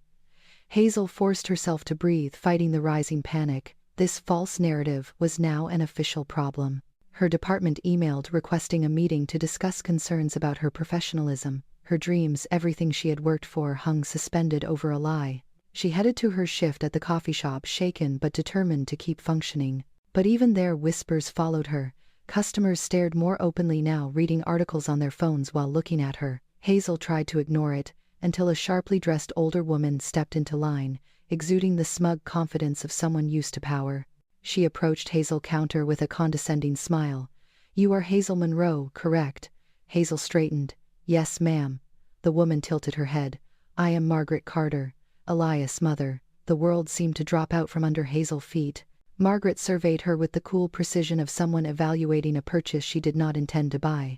Hazel forced herself to breathe, fighting the rising panic. This false narrative was now an official problem. Her department emailed requesting a meeting to discuss concerns about her professionalism. Her dreams, everything she had worked for, hung suspended over a lie. She headed to her shift at the coffee shop, shaken but determined to keep functioning. But even there, whispers followed her. Customers stared more openly now, reading articles on their phones while looking at her. Hazel tried to ignore it, until a sharply dressed older woman stepped into line, exuding the smug confidence of someone used to power. She approached Hazel's counter with a condescending smile. "You are Hazel Monroe, correct?" Hazel straightened. "Yes, ma'am." The woman tilted her head. "I am Margaret Carter, Elias' mother." The world seemed to drop out from under Hazel's feet. Margaret surveyed her with the cool precision of someone evaluating a purchase she did not intend to buy.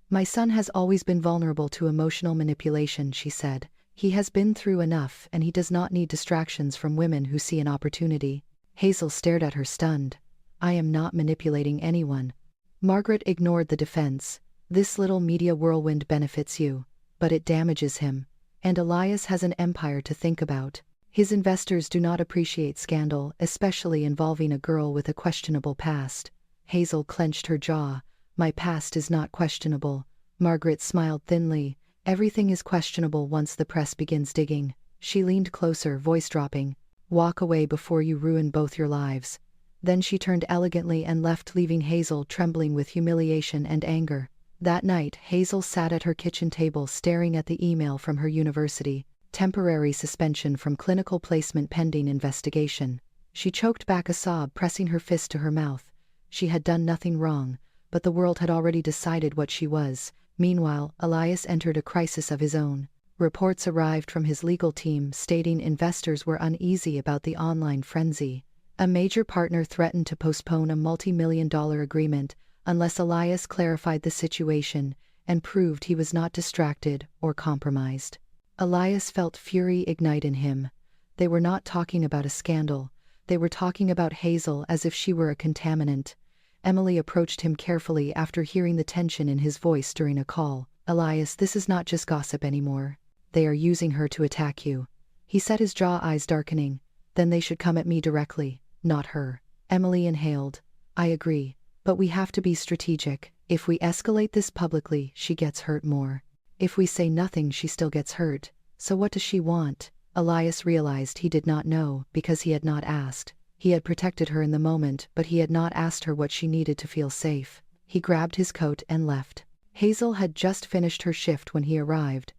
"My son has always been vulnerable to emotional manipulation," she said. "He has been through enough, and he does not need distractions from women who see an opportunity." Hazel stared at her, stunned. "I am not manipulating anyone." Margaret ignored the defense. "This little media whirlwind benefits you, but it damages him. And Elias has an empire to think about. His investors do not appreciate scandal, especially involving a girl with a questionable past." Hazel clenched her jaw. "My past is not questionable." Margaret smiled thinly. "Everything is questionable once the press begins digging." She leaned closer, voice dropping. "Walk away before you ruin both your lives." Then she turned elegantly and left, leaving Hazel trembling with humiliation and anger. That night, Hazel sat at her kitchen table staring at the email from her university. Temporary suspension from clinical placement pending investigation. She choked back a sob, pressing her fist to her mouth. She had done nothing wrong, but the world had already decided what she was. Meanwhile, Elias entered a crisis of his own. Reports arrived from his legal team stating investors were uneasy about the online frenzy. A major partner threatened to postpone a multi-million-dollar agreement unless Elias clarified the situation and proved he was not distracted or compromised. Elias felt fury ignite in him. They were not talking about a scandal. They were talking about Hazel as if she were a contaminant. Emily approached him carefully after hearing the tension in his voice during a call. "Elias, this is not just gossip anymore. They are using her to attack you." He set his jaw, eyes darkening. "Then they should come at me directly, not her." Emily inhaled. "I agree. But we have to be strategic. If we escalate this publicly, she gets hurt more. If we say nothing, she still gets hurt. So what does she want?" Elias realized he did not know because he had not asked. He had protected her in the moment, but he had not asked her what she needed to feel safe. He grabbed his coat and left. Hazel had just finished her shift when he arrived.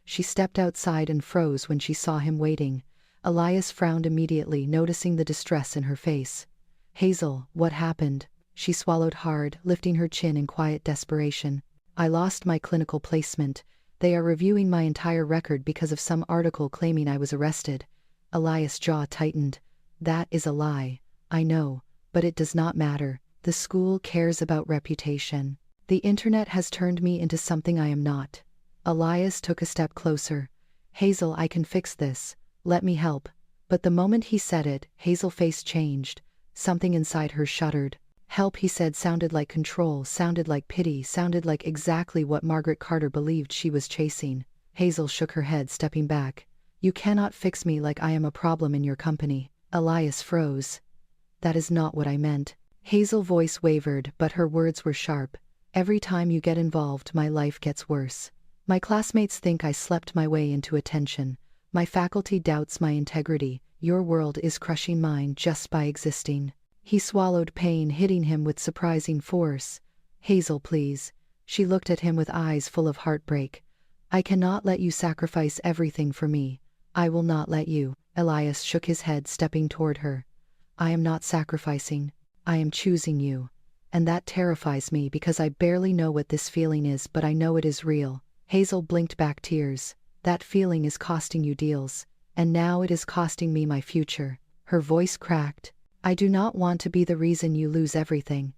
She stepped outside and froze when she saw him waiting. Elias frowned immediately, noticing the distress in her face. "Hazel, what happened?" She swallowed hard, lifting her chin in quiet desperation. "I lost my clinical placement. They are reviewing my entire record because of some article claiming I was arrested." Elias' jaw tightened. "That is a lie. I know, but it does not matter. The school cares about reputation. The internet has turned me into something I am not." Elias took a step closer. "Hazel, I can fix this. Let me help." But the moment he said it, Hazel's face changed. Something inside her shuddered. "Help," he said, sounded like control, sounded like pity, sounded like exactly what Margaret Carter believed she was chasing. Hazel shook her head, stepping back. "You cannot fix me like I am a problem in your company." Elias froze. "That is not what I meant." Hazel's voice wavered, but her words were sharp. "Every time you get involved, my life gets worse. My classmates think I slept my way into attention. My faculty doubts my integrity. Your world is crushing mine just by existing." He swallowed, pain hitting him with surprising force. "Hazel, please." She looked at him with eyes full of heartbreak. I cannot let you sacrifice everything for me. I will not let you. Elias shook his head, stepping toward her. I am not sacrificing. I am choosing you. And that terrifies me because I barely know what this feeling is, but I know it is real. Hazel blinked back tears. That feeling is costing you deals. And now it is costing me my future. Her voice cracked. I do not want to be the reason you lose everything.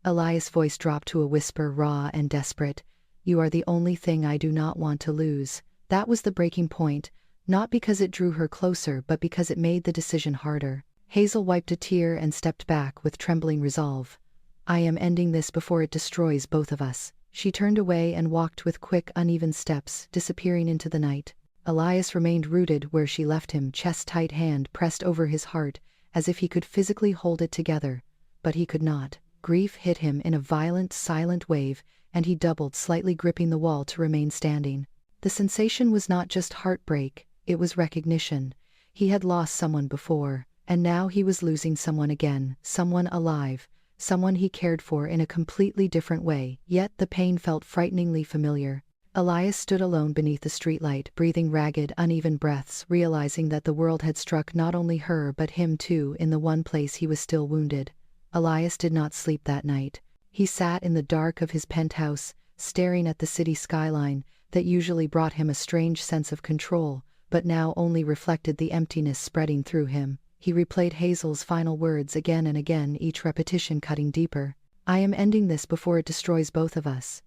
Elias' voice dropped to a whisper, raw and desperate. You are the only thing I do not want to lose. That was the breaking point, not because it drew her closer but because it made the decision harder. Hazel wiped a tear and stepped back with trembling resolve. I am ending this before it destroys both of us. She turned away and walked with quick, uneven steps, disappearing into the night. Elias remained rooted where she left him, chest-tight, hand pressed over his heart, as if he could physically hold it together. But he could not. Grief hit him in a violent, silent wave, and he doubled, slightly gripping the wall to remain standing. The sensation was not just heartbreak, it was recognition. He had lost someone before, and now he was losing someone again, someone alive, someone he cared for in a completely different way, yet the pain felt frighteningly familiar. Elias stood alone beneath the streetlight, breathing ragged, uneven breaths, realizing that the world had struck not only her but him too in the one place he was still wounded. Elias did not sleep that night. He sat in the dark of his penthouse, staring at the city skyline that usually brought him a strange sense of control, but now only reflected the emptiness spreading through him. He replayed Hazel's final words again and again, each repetition cutting deeper. I am ending this before it destroys both of us.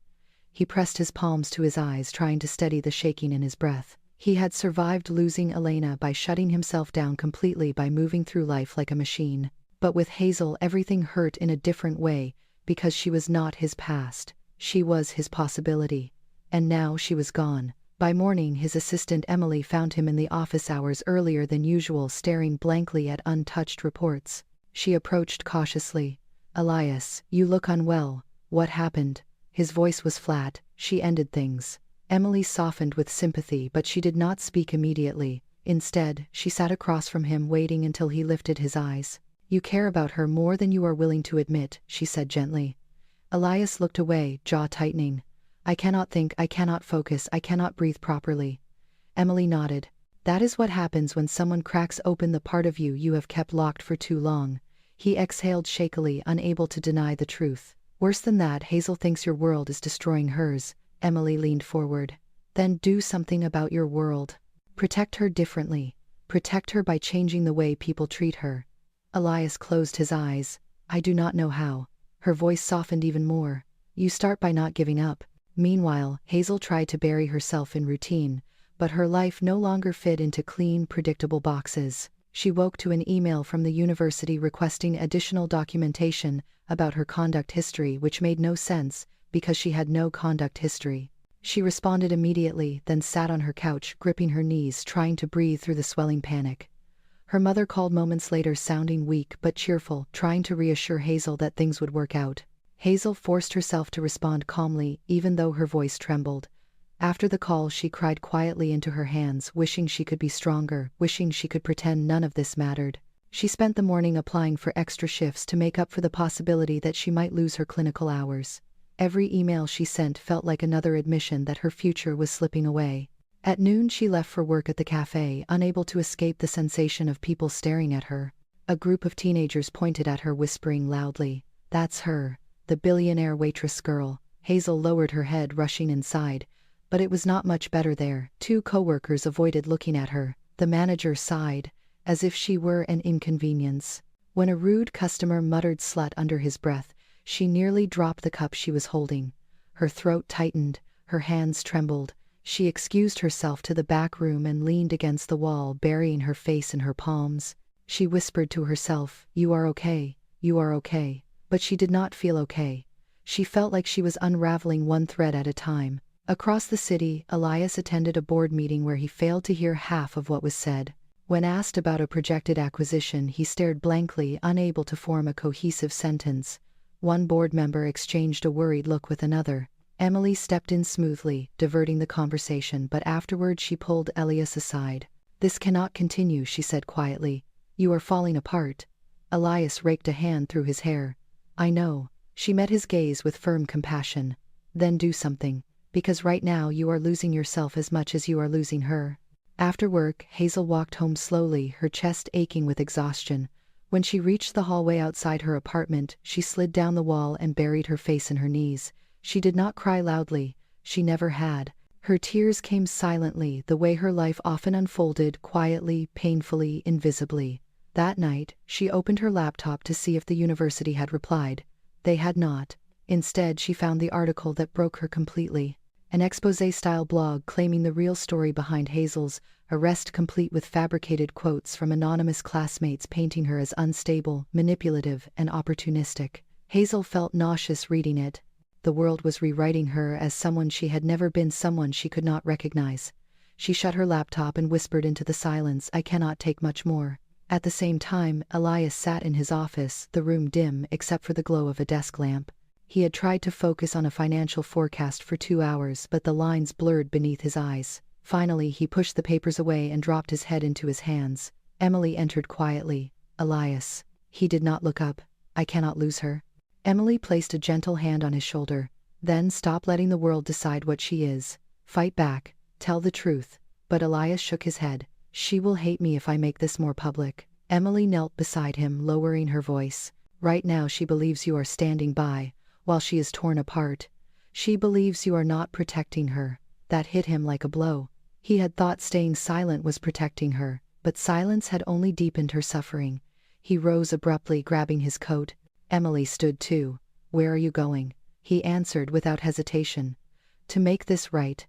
He pressed his palms to his eyes, trying to steady the shaking in his breath. He had survived losing Elena by shutting himself down completely, by moving through life like a machine. But with Hazel everything hurt in a different way, because she was not his past. She was his possibility. And now she was gone. By morning his assistant Emily found him in the office hours earlier than usual, staring blankly at untouched reports. She approached cautiously. Elias, you look unwell. What happened? His voice was flat. She ended things. Emily softened with sympathy, but she did not speak immediately. Instead, she sat across from him, waiting until he lifted his eyes. You care about her more than you are willing to admit, she said gently. Elias looked away, jaw tightening. I cannot think, I cannot focus, I cannot breathe properly. Emily nodded. That is what happens when someone cracks open the part of you you have kept locked for too long. He exhaled shakily, unable to deny the truth. Worse than that, Hazel thinks your world is destroying hers. Emily leaned forward. Then do something about your world. Protect her differently. Protect her by changing the way people treat her. Elias closed his eyes. I do not know how. Her voice softened even more. You start by not giving up. Meanwhile, Hazel tried to bury herself in routine, but her life no longer fit into clean, predictable boxes. She woke to an email from the university requesting additional documentation about her conduct history, which made no sense because she had no conduct history. She responded immediately, then sat on her couch, gripping her knees, trying to breathe through the swelling panic. Her mother called moments later, sounding weak but cheerful, trying to reassure Hazel that things would work out. Hazel forced herself to respond calmly, even though her voice trembled. After the call, she cried quietly into her hands, wishing she could be stronger, wishing she could pretend none of this mattered. She spent the morning applying for extra shifts to make up for the possibility that she might lose her clinical hours. Every email she sent felt like another admission that her future was slipping away. At noon she left for work at the cafe, unable to escape the sensation of people staring at her. A group of teenagers pointed at her, whispering loudly, "That's her, the billionaire waitress girl." Hazel lowered her head, rushing inside. But it was not much better there. Two coworkers avoided looking at her. The manager sighed, as if she were an inconvenience. When a rude customer muttered "slut" under his breath, she nearly dropped the cup she was holding. Her throat tightened, her hands trembled. She excused herself to the back room and leaned against the wall, burying her face in her palms. She whispered to herself, "You are okay, you are okay." But she did not feel okay. She felt like she was unraveling one thread at a time. Across the city, Elias attended a board meeting where he failed to hear half of what was said. When asked about a projected acquisition, he stared blankly, unable to form a cohesive sentence. One board member exchanged a worried look with another. Emily stepped in smoothly, diverting the conversation, but afterward she pulled Elias aside. "This cannot continue," she said quietly. "You are falling apart." Elias raked a hand through his hair. "I know." She met his gaze with firm compassion. "Then do something. because right now you are losing yourself as much as you are losing her. After work, Hazel walked home slowly, her chest aching with exhaustion. When she reached the hallway outside her apartment, she slid down the wall and buried her face in her knees. She did not cry loudly. She never had. Her tears came silently, the way her life often unfolded, quietly, painfully, invisibly. That night, she opened her laptop to see if the university had replied. They had not. Instead, she found the article that broke her completely. An expose-style blog claiming the real story behind Hazel's arrest, complete with fabricated quotes from anonymous classmates painting her as unstable, manipulative, and opportunistic. Hazel felt nauseous reading it. The world was rewriting her as someone she had never been, someone she could not recognize. She shut her laptop and whispered into the silence, "I cannot take much more." At the same time, Elias sat in his office, the room dim except for the glow of a desk lamp. He had tried to focus on a financial forecast for 2 hours, but the lines blurred beneath his eyes. Finally, he pushed the papers away and dropped his head into his hands. Emily entered quietly. "Elias." He did not look up. "I cannot lose her." Emily placed a gentle hand on his shoulder. "Then stop letting the world decide what she is. Fight back. Tell the truth." But Elias shook his head. "She will hate me if I make this more public." Emily knelt beside him, lowering her voice. "Right now she believes you are standing by, while she is torn apart. She believes you are not protecting her." That hit him like a blow. He had thought staying silent was protecting her, but silence had only deepened her suffering. He rose abruptly, grabbing his coat. Emily stood too. "Where are you going?" He answered without hesitation. "To make this right."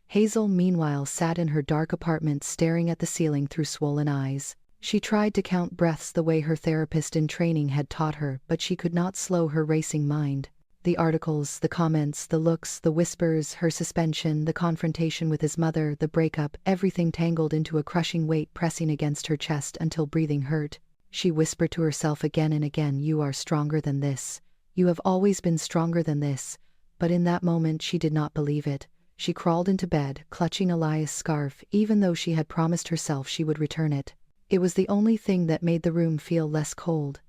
Hazel, meanwhile, sat in her dark apartment, staring at the ceiling through swollen eyes. She tried to count breaths the way her therapist in training had taught her, but she could not slow her racing mind. The articles, the comments, the looks, the whispers, her suspension, the confrontation with his mother, the breakup, everything tangled into a crushing weight, pressing against her chest until breathing hurt. She whispered to herself again and again, "You are stronger than this. You have always been stronger than this." But in that moment she did not believe it. She crawled into bed, clutching Elias' scarf, even though she had promised herself she would return it. It was the only thing that made the room feel less cold.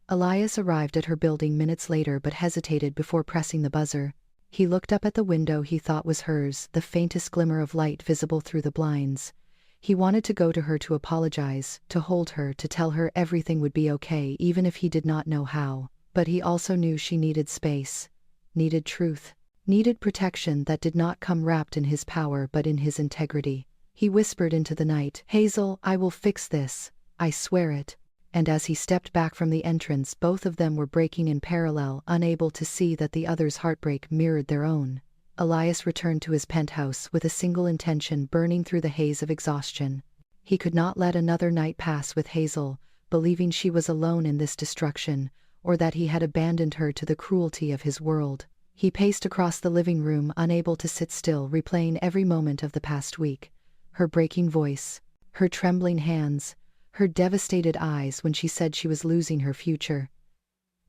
Elias arrived at her building minutes later but hesitated before pressing the buzzer. He looked up at the window he thought was hers, the faintest glimmer of light visible through the blinds. He wanted to go to her to apologize, to hold her, to tell her everything would be okay, even if he did not know how. But he also knew she needed space, needed truth, needed protection that did not come wrapped in his power but in his integrity. He whispered into the night, "Hazel, I will fix this. I swear it." And as he stepped back from the entrance, both of them were breaking in parallel, unable to see that the other's heartbreak mirrored their own. Elias returned to his penthouse with a single intention burning through the haze of exhaustion. He could not let another night pass with Hazel, believing she was alone in this destruction, or that he had abandoned her to the cruelty of his world. He paced across the living room, unable to sit still, replaying every moment of the past week. Her breaking voice, her trembling hands, her devastated eyes when she said she was losing her future.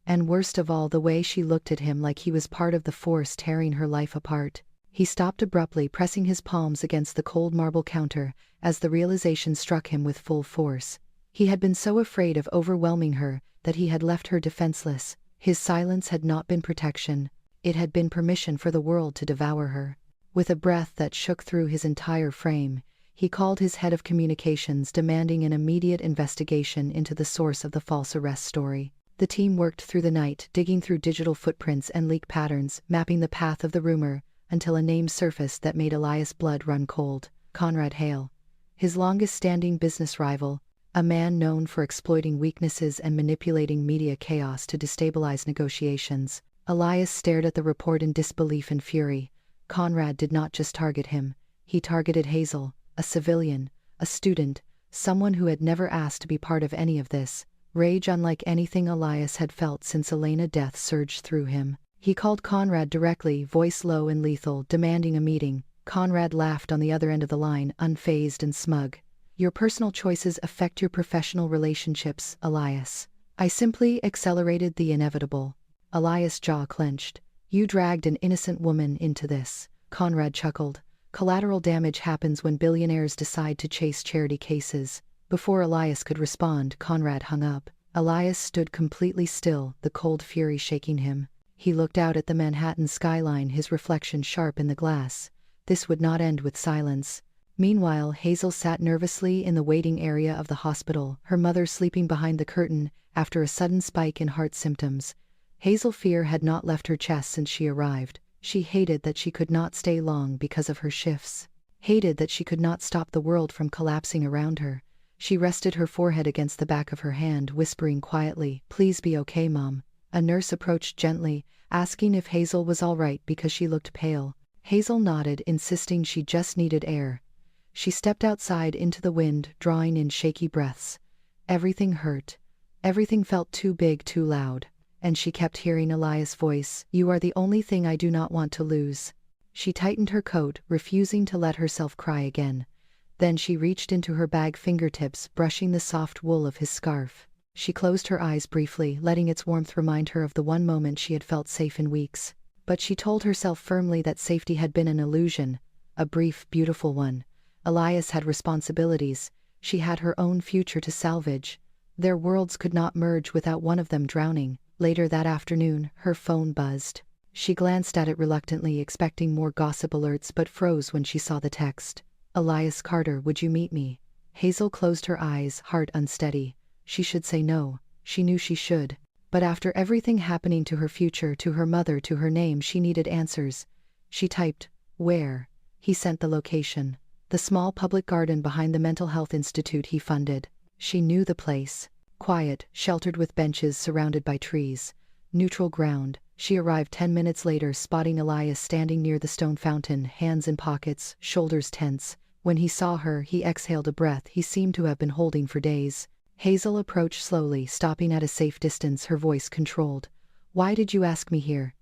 And worst of all, the way she looked at him like he was part of the force tearing her life apart. He stopped abruptly, pressing his palms against the cold marble counter, as the realization struck him with full force. He had been so afraid of overwhelming her that he had left her defenseless. His silence had not been protection. It had been permission for the world to devour her. With a breath that shook through his entire frame, he called his head of communications, demanding an immediate investigation into the source of the false arrest story. The team worked through the night, digging through digital footprints and leak patterns, mapping the path of the rumor, until a name surfaced that made Elias' blood run cold: Conrad Hale. His longest-standing business rival, a man known for exploiting weaknesses and manipulating media chaos to destabilize negotiations. Elias stared at the report in disbelief and fury. Conrad did not just target him. He targeted Hazel, a civilian, a student, someone who had never asked to be part of any of this. Rage unlike anything Elias had felt since Elena's death surged through him. He called Conrad directly, voice low and lethal, demanding a meeting. Conrad laughed on the other end of the line, unfazed and smug. "Your personal choices affect your professional relationships, Elias. I simply accelerated the inevitable." Elias' jaw clenched. "You dragged an innocent woman into this." Conrad chuckled. "Collateral damage happens when billionaires decide to chase charity cases." Before Elias could respond, Conrad hung up. Elias stood completely still, the cold fury shaking him. He looked out at the Manhattan skyline, his reflection sharp in the glass. This would not end with silence. Meanwhile, Hazel sat nervously in the waiting area of the hospital, her mother sleeping behind the curtain after a sudden spike in heart symptoms. Hazel's fear had not left her chest since she arrived. She hated that she could not stay long because of her shifts. Hated that she could not stop the world from collapsing around her. She rested her forehead against the back of her hand, whispering quietly, "Please be okay, Mom." A nurse approached gently, asking if Hazel was all right because she looked pale. Hazel nodded, insisting she just needed air. She stepped outside into the wind, drawing in shaky breaths. Everything hurt. Everything felt too big, too loud. And she kept hearing Elias' voice, "You are the only thing I do not want to lose." She tightened her coat, refusing to let herself cry again. Then she reached into her bag, fingertips brushing the soft wool of his scarf. She closed her eyes briefly, letting its warmth remind her of the one moment she had felt safe in weeks. But she told herself firmly that safety had been an illusion, a brief, beautiful one. Elias had responsibilities. She had her own future to salvage. Their worlds could not merge without one of them drowning. Later that afternoon, her phone buzzed. She glanced at it reluctantly, expecting more gossip alerts, but froze when she saw the text. "Elias Carter, would you meet me?" Hazel closed her eyes, heart unsteady. She should say no. She knew she should. But after everything happening to her future, to her mother, to her name, she needed answers. She typed, "Where?" He sent the location. The small public garden behind the mental health institute he funded. She knew the place. Quiet, sheltered with benches surrounded by trees. Neutral ground. She arrived 10 minutes later, spotting Elias standing near the stone fountain, hands in pockets, shoulders tense. When he saw her, he exhaled a breath he seemed to have been holding for days. Hazel approached slowly, stopping at a safe distance, her voice controlled. "Why did you ask me here?"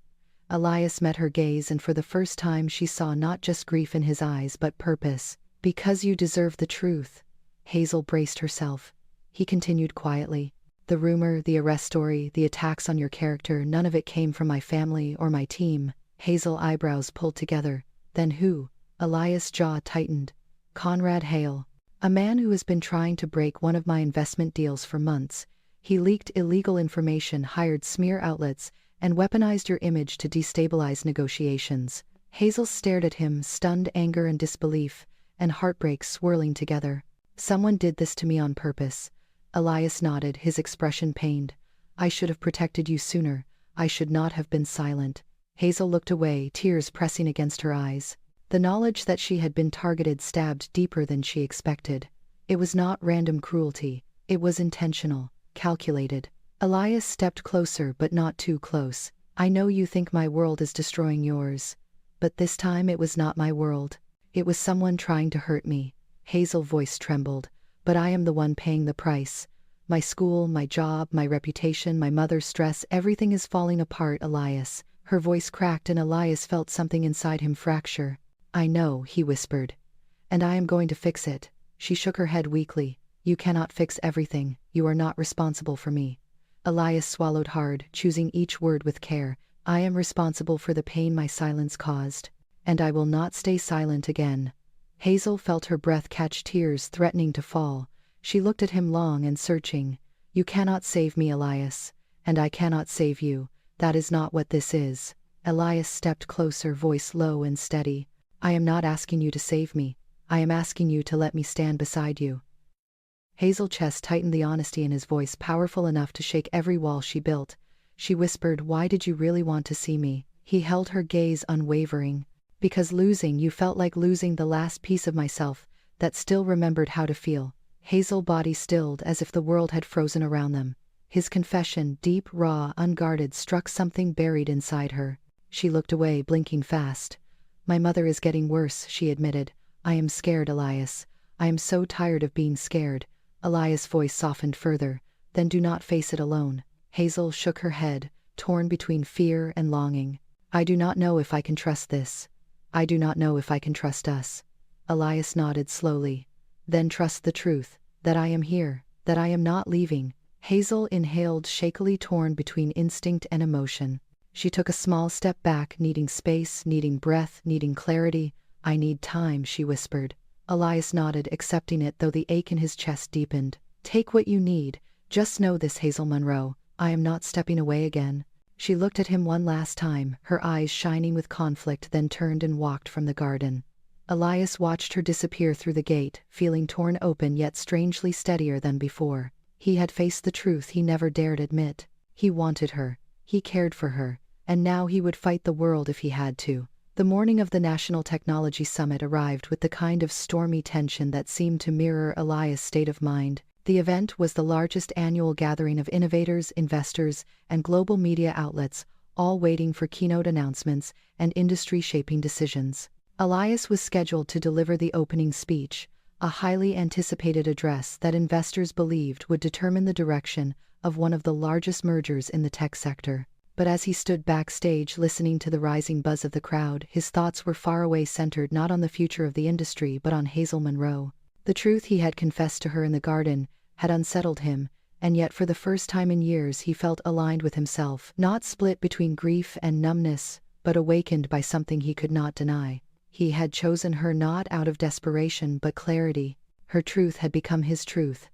Elias met her gaze, and for the first time she saw not just grief in his eyes but purpose. "Because you deserve the truth." Hazel braced herself. He continued quietly. "The rumor, the arrest story, the attacks on your character, none of it came from my family or my team." Hazel's eyebrows pulled together. "Then who?" Elias' jaw tightened. "Conrad Hale. A man who has been trying to break one of my investment deals for months. He leaked illegal information, hired smear outlets, and weaponized your image to destabilize negotiations." Hazel stared at him, stunned anger and disbelief, and heartbreak swirling together. "Someone did this to me on purpose." Elias nodded, his expression pained. "I should have protected you sooner. I should not have been silent." Hazel looked away, tears pressing against her eyes. The knowledge that she had been targeted stabbed deeper than she expected. It was not random cruelty. It was intentional, calculated. Elias stepped closer, but not too close. "I know you think my world is destroying yours. But this time it was not my world. It was someone trying to hurt me." Hazel's voice trembled. "But I am the one paying the price. My school, my job, my reputation, my mother's stress, everything is falling apart, Elias." Her voice cracked and Elias felt something inside him fracture. "I know," he whispered. "And I am going to fix it." She shook her head weakly. "You cannot fix everything. You are not responsible for me." Elias swallowed hard, choosing each word with care. "I am responsible for the pain my silence caused. And I will not stay silent again." Hazel felt her breath catch, tears threatening to fall. She looked at him long and searching. "You cannot save me, Elias. And I cannot save you. That is not what this is." Elias stepped closer, voice low and steady. "I am not asking you to save me. I am asking you to let me stand beside you." Hazel's chest tightened, the honesty in his voice powerful enough to shake every wall she built. She whispered, "Why did you really want to see me?" He held her gaze unwavering. "Because losing you felt like losing the last piece of myself that still remembered how to feel." Hazel's body stilled as if the world had frozen around them. His confession, deep, raw, unguarded, struck something buried inside her. She looked away, blinking fast. "My mother is getting worse," she admitted. "I am scared, Elias. I am so tired of being scared." Elias' voice softened further. "Then do not face it alone." Hazel shook her head, torn between fear and longing. "I do not know if I can trust this. I do not know if I can trust us." Elias nodded slowly. "Then trust the truth, that I am here, that I am not leaving." Hazel inhaled shakily, torn between instinct and emotion. She took a small step back, needing space, needing breath, needing clarity. "I need time," she whispered. Elias nodded, accepting it, though the ache in his chest deepened. "Take what you need. Just know this, Hazel Monroe. I am not stepping away again." She looked at him one last time, her eyes shining with conflict, then turned and walked from the garden. Elias watched her disappear through the gate, feeling torn open yet strangely steadier than before. He had faced the truth he never dared admit. He wanted her. He cared for her. And now he would fight the world if he had to. The morning of the National Technology Summit arrived with the kind of stormy tension that seemed to mirror Elias' state of mind. The event was the largest annual gathering of innovators, investors, and global media outlets, all waiting for keynote announcements and industry-shaping decisions. Elias was scheduled to deliver the opening speech, a highly anticipated address that investors believed would determine the direction of one of the largest mergers in the tech sector. But as he stood backstage listening to the rising buzz of the crowd, his thoughts were far away, centered not on the future of the industry but on Hazel Monroe. The truth he had confessed to her in the garden had unsettled him, and yet for the first time in years he felt aligned with himself, not split between grief and numbness, but awakened by something he could not deny. He had chosen her not out of desperation but clarity. Her truth had become his truth.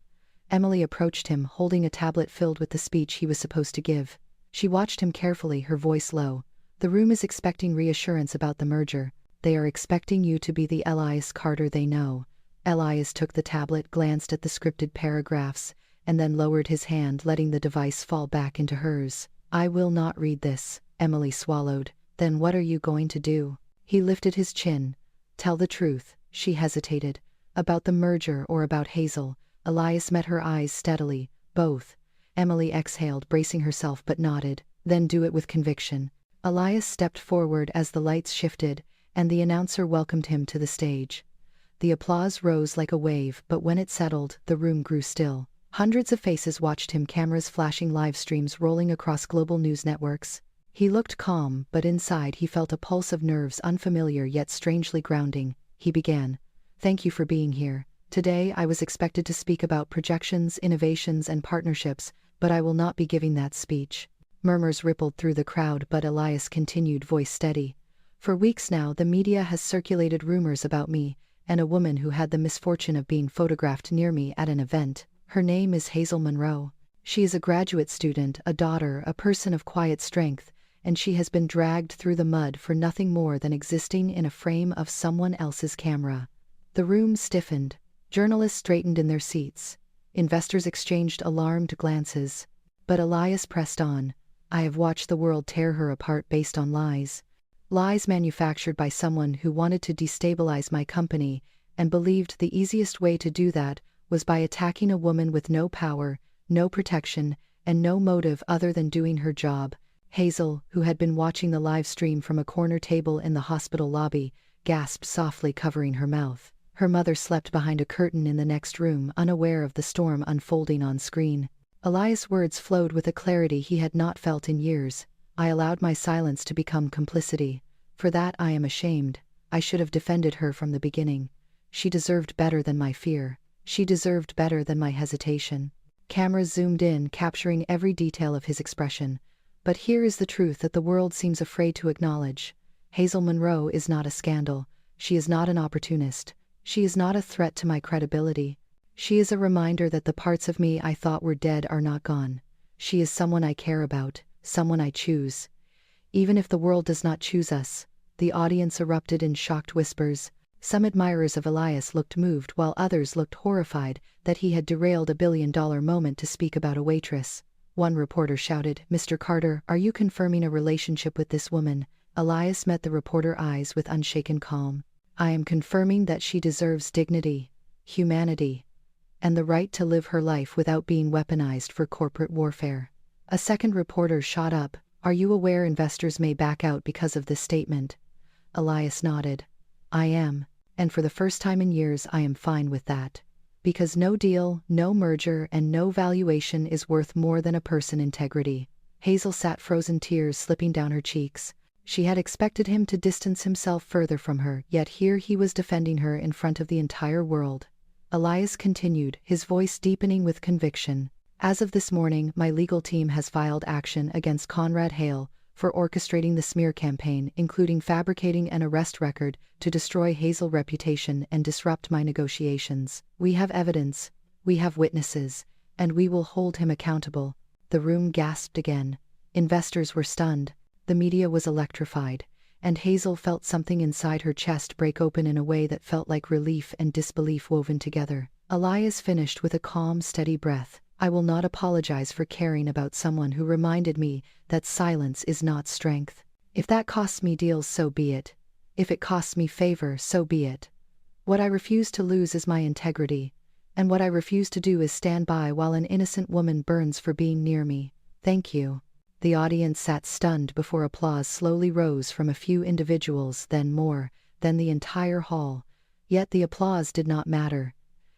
Emily approached him, holding a tablet filled with the speech he was supposed to give. She watched him carefully, her voice low. "The room is expecting reassurance about the merger. They are expecting you to be the Elias Carter they know." Elias took the tablet, glanced at the scripted paragraphs, and then lowered his hand, letting the device fall back into hers. "I will not read this," Emily swallowed. "Then what are you going to do?" He lifted his chin. "Tell the truth." She hesitated. "About the merger or about Hazel?" Elias met her eyes steadily. "Both." Emily exhaled, bracing herself, but nodded. "Then do it with conviction." Elias stepped forward as the lights shifted, and the announcer welcomed him to the stage. The applause rose like a wave, but when it settled, the room grew still. Hundreds of faces watched him, cameras flashing, live streams rolling across global news networks. He looked calm, but inside he felt a pulse of nerves, unfamiliar yet strangely grounding. He began. "Thank you for being here. Today I was expected to speak about projections, innovations, and partnerships, but I will not be giving that speech." Murmurs rippled through the crowd, but Elias continued, voice steady. "For weeks now the media has circulated rumors about me and a woman who had the misfortune of being photographed near me at an event. Her name is Hazel Monroe. She is a graduate student, a daughter, a person of quiet strength, and she has been dragged through the mud for nothing more than existing in a frame of someone else's camera." The room stiffened. Journalists straightened in their seats. Investors exchanged alarmed glances. But Elias pressed on. "I have watched the world tear her apart based on lies. Lies manufactured by someone who wanted to destabilize my company and believed the easiest way to do that was by attacking a woman with no power, no protection, and no motive other than doing her job." Hazel, who had been watching the live stream from a corner table in the hospital lobby, gasped softly, covering her mouth. Her mother slept behind a curtain in the next room, unaware of the storm unfolding on screen. Elias' words flowed with a clarity he had not felt in years. "I allowed my silence to become complicity. For that I am ashamed. I should have defended her from the beginning. She deserved better than my fear. She deserved better than my hesitation." Cameras zoomed in, capturing every detail of his expression. "But here is the truth that the world seems afraid to acknowledge. Hazel Monroe is not a scandal. She is not an opportunist. She is not a threat to my credibility. She is a reminder that the parts of me I thought were dead are not gone. She is someone I care about, someone I choose. Even if the world does not choose us." The audience erupted in shocked whispers. Some admirers of Elias looked moved, while others looked horrified that he had derailed a billion-dollar moment to speak about a waitress. One reporter shouted, "Mr. Carter, are you confirming a relationship with this woman?" Elias met the reporter's eyes with unshaken calm. "I am confirming that she deserves dignity, humanity, and the right to live her life without being weaponized for corporate warfare." A second reporter shot up. "Are you aware investors may back out because of this statement?" Elias nodded. "I am, and for the first time in years I am fine with that. Because no deal, no merger, and no valuation is worth more than a person's integrity." Hazel sat, frozen, tears slipping down her cheeks. She had expected him to distance himself further from her, yet here he was defending her in front of the entire world. Elias continued, his voice deepening with conviction. "As of this morning, my legal team has filed action against Conrad Hale for orchestrating the smear campaign, including fabricating an arrest record to destroy Hazel's reputation and disrupt my negotiations. We have evidence, we have witnesses, and we will hold him accountable." The room gasped again. Investors were stunned. The media was electrified. And Hazel felt something inside her chest break open in a way that felt like relief and disbelief woven together. Elias finished with a calm, steady breath. I will not apologize for caring about someone who reminded me that silence is not strength. If that costs me deals, so be it. If it costs me favor, so be it. What I refuse to lose is my integrity. And what I refuse to do is stand by while an innocent woman burns for being near me. Thank you. The audience sat stunned before applause slowly rose from a few individuals, then more, then the entire hall. Yet the applause did not matter.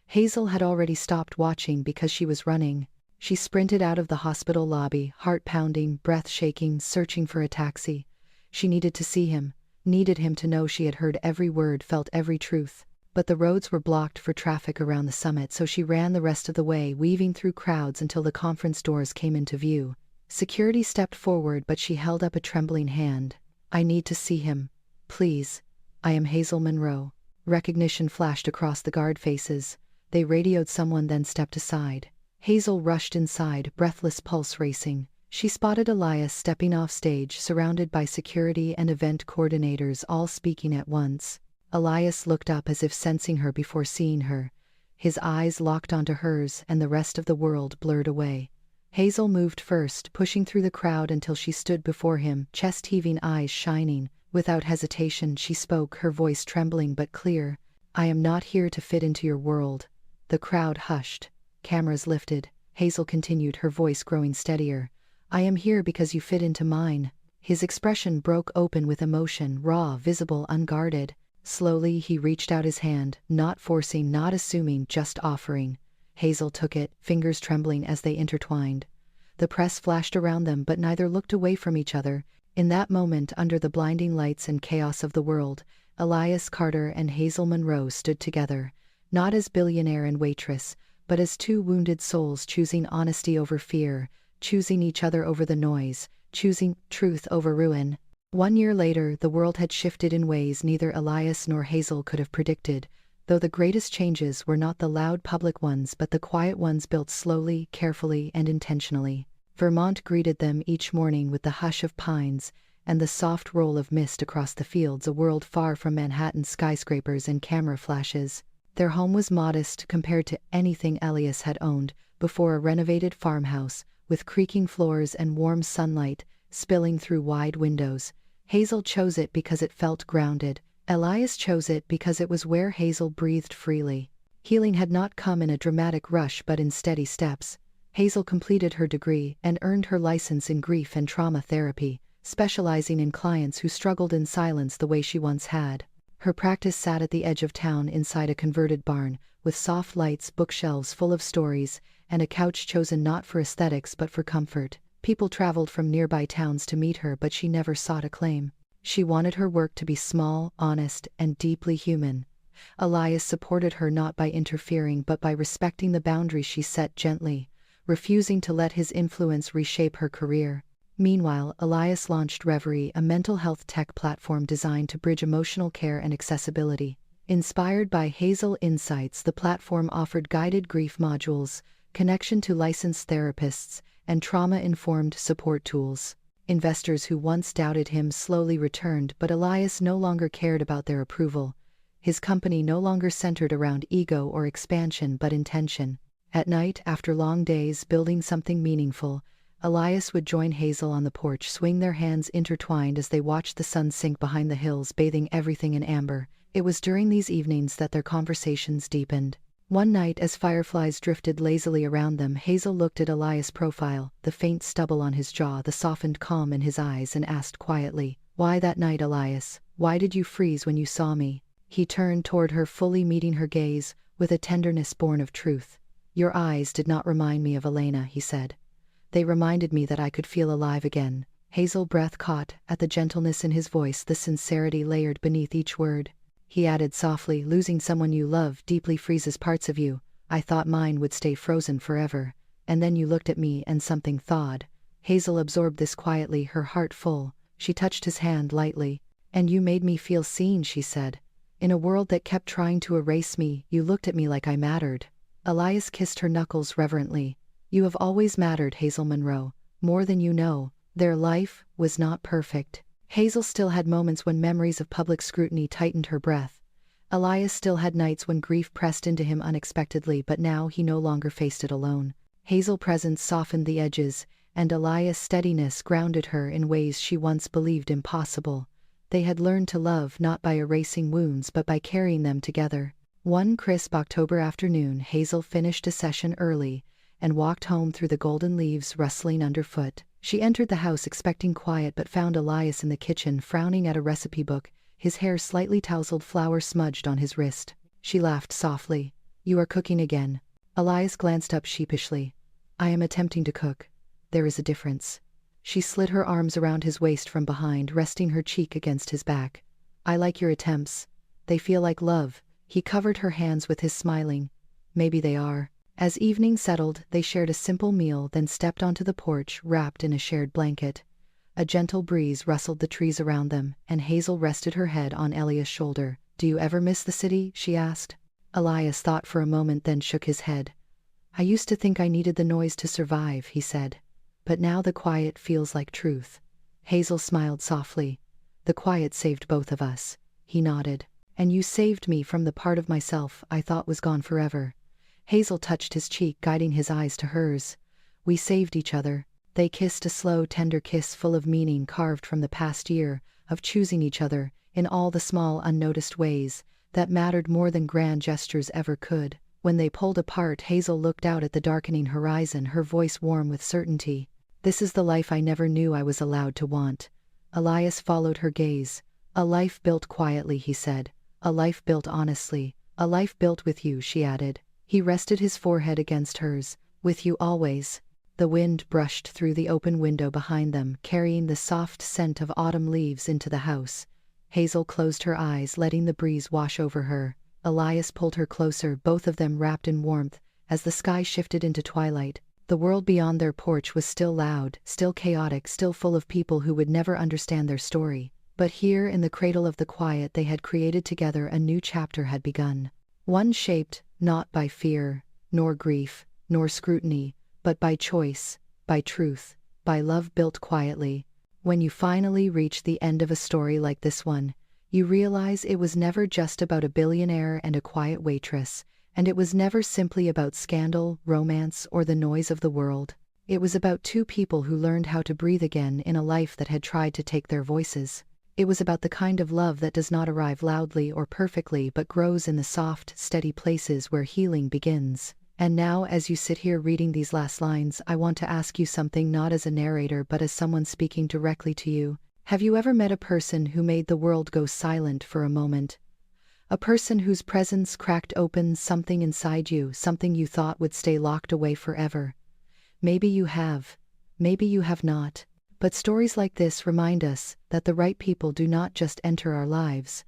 Hazel had already stopped watching because she was running. She sprinted out of the hospital lobby, heart pounding, breath shaking, searching for a taxi. She needed to see him, needed him to know she had heard every word, felt every truth. But the roads were blocked for traffic around the summit, so she ran the rest of the way, weaving through crowds until the conference doors came into view. Security stepped forward, but she held up a trembling hand. I need to see him. Please. I am Hazel Monroe. Recognition flashed across the guard faces. They radioed someone, then stepped aside. Hazel rushed inside, breathless, pulse racing. She spotted Elias stepping off stage, surrounded by security and event coordinators, all speaking at once. Elias looked up as if sensing her before seeing her. His eyes locked onto hers, and the rest of the world blurred away. Hazel moved first, pushing through the crowd until she stood before him, chest-heaving, eyes shining. Without hesitation, she spoke, her voice trembling but clear. I am not here to fit into your world. The crowd hushed. Cameras lifted. Hazel continued, her voice growing steadier. I am here because you fit into mine. His expression broke open with emotion, raw, visible, unguarded. Slowly he reached out his hand, not forcing, not assuming, just offering. Hazel took it, fingers trembling as they intertwined. The press flashed around them, but neither looked away from each other. In that moment, under the blinding lights and chaos of the world, Elias Carter and Hazel Monroe stood together, not as Billionaire and Waitress, but as two wounded souls choosing honesty over fear, choosing each other over the noise, choosing truth over ruin. 1 year later, the world had shifted in ways neither Elias nor Hazel could have predicted, though the greatest changes were not the loud public ones but the quiet ones built slowly, carefully, and intentionally. Vermont greeted them each morning with the hush of pines and the soft roll of mist across the fields, a world far from Manhattan's skyscrapers and camera flashes. Their home was modest compared to anything Elias had owned before, a renovated farmhouse with creaking floors and warm sunlight spilling through wide windows. Hazel chose it because it felt grounded. Elias chose it because it was where Hazel breathed freely. Healing had not come in a dramatic rush but in steady steps. Hazel completed her degree and earned her license in grief and trauma therapy, specializing in clients who struggled in silence the way she once had. Her practice sat at the edge of town inside a converted barn, with soft lights, bookshelves full of stories, and a couch chosen not for aesthetics but for comfort. People traveled from nearby towns to meet her, but she never sought acclaim. She wanted her work to be small, honest, and deeply human. Elias supported her not by interfering but by respecting the boundaries she set gently, refusing to let his influence reshape her career. Meanwhile, Elias launched Reverie, a mental health tech platform designed to bridge emotional care and accessibility. Inspired by Hazel insights, the platform offered guided grief modules, connection to licensed therapists, and trauma-informed support tools. Investors who once doubted him slowly returned, but Elias no longer cared about their approval. His company no longer centered around ego or expansion but intention. At night, after long days building something meaningful, Elias would join Hazel on the porch, swing their hands intertwined as they watched the sun sink behind the hills, bathing everything in amber. It was during these evenings that their conversations deepened. One night, as fireflies drifted lazily around them, Hazel looked at Elias' profile, the faint stubble on his jaw, the softened calm in his eyes, and asked quietly, "Why that night, Elias? Why did you freeze when you saw me?" He turned toward her, fully meeting her gaze, with a tenderness born of truth. "Your eyes did not remind me of Elena," he said. "They reminded me that I could feel alive again." Hazel's breath caught at the gentleness in his voice, the sincerity layered beneath each word. He added softly, "Losing someone you love deeply freezes parts of you. I thought mine would stay frozen forever. And then you looked at me and something thawed." Hazel absorbed this quietly, her heart full. She touched his hand lightly. "And you made me feel seen," she said. "In a world that kept trying to erase me, you looked at me like I mattered." Elias kissed her knuckles reverently. "You have always mattered, Hazel Monroe. More than you know. Their life was not perfect. Hazel still had moments when memories of public scrutiny tightened her breath. Elias still had nights when grief pressed into him unexpectedly, but now he no longer faced it alone. Hazel's presence softened the edges, and Elias' steadiness grounded her in ways she once believed impossible. They had learned to love not by erasing wounds but by carrying them together. One crisp October afternoon, Hazel finished a session early and walked home through the golden leaves rustling underfoot. She entered the house expecting quiet but found Elias in the kitchen frowning at a recipe book, his hair slightly tousled, flour smudged on his wrist. She laughed softly. "You are cooking again." Elias glanced up sheepishly. "I am attempting to cook. There is a difference." She slid her arms around his waist from behind, resting her cheek against his back. "I like your attempts. They feel like love." He covered her hands with his smiling. "Maybe they are." As evening settled, they shared a simple meal, then stepped onto the porch, wrapped in a shared blanket. A gentle breeze rustled the trees around them, and Hazel rested her head on Elias' shoulder. "Do you ever miss the city?" she asked. Elias thought for a moment, then shook his head. "I used to think I needed the noise to survive," he said. "But now the quiet feels like truth." Hazel smiled softly. "The quiet saved both of us." He nodded. "And you saved me from the part of myself I thought was gone forever." Hazel touched his cheek, guiding his eyes to hers. "We saved each other." They kissed, a slow, tender kiss full of meaning carved from the past year of choosing each other in all the small, unnoticed ways that mattered more than grand gestures ever could. When they pulled apart, Hazel looked out at the darkening horizon, her voice warm with certainty. "This is the life I never knew I was allowed to want." Elias followed her gaze. "A life built quietly," he said. "A life built honestly. A life built with you," she added. He rested his forehead against hers. "With you always." The wind brushed through the open window behind them, carrying the soft scent of autumn leaves into the house. Hazel closed her eyes, letting the breeze wash over her. Elias pulled her closer, both of them wrapped in warmth. As the sky shifted into twilight, the world beyond their porch was still loud, still chaotic, still full of people who would never understand their story. But here, in the cradle of the quiet they had created together, a new chapter had begun. One shaped not by fear, nor grief, nor scrutiny, but by choice, by truth, by love built quietly. When you finally reach the end of a story like this one, you realize it was never just about a billionaire and a quiet waitress, and it was never simply about scandal, romance, or the noise of the world. It was about two people who learned how to breathe again in a life that had tried to take their voices. It was about the kind of love that does not arrive loudly or perfectly but grows in the soft, steady places where healing begins. And now, as you sit here reading these last lines, I want to ask you something, not as a narrator but as someone speaking directly to you. Have you ever met a person who made the world go silent for a moment? A person whose presence cracked open something inside you, something you thought would stay locked away forever? Maybe you have. Maybe you have not. But stories like this remind us that the right people do not just enter our lives,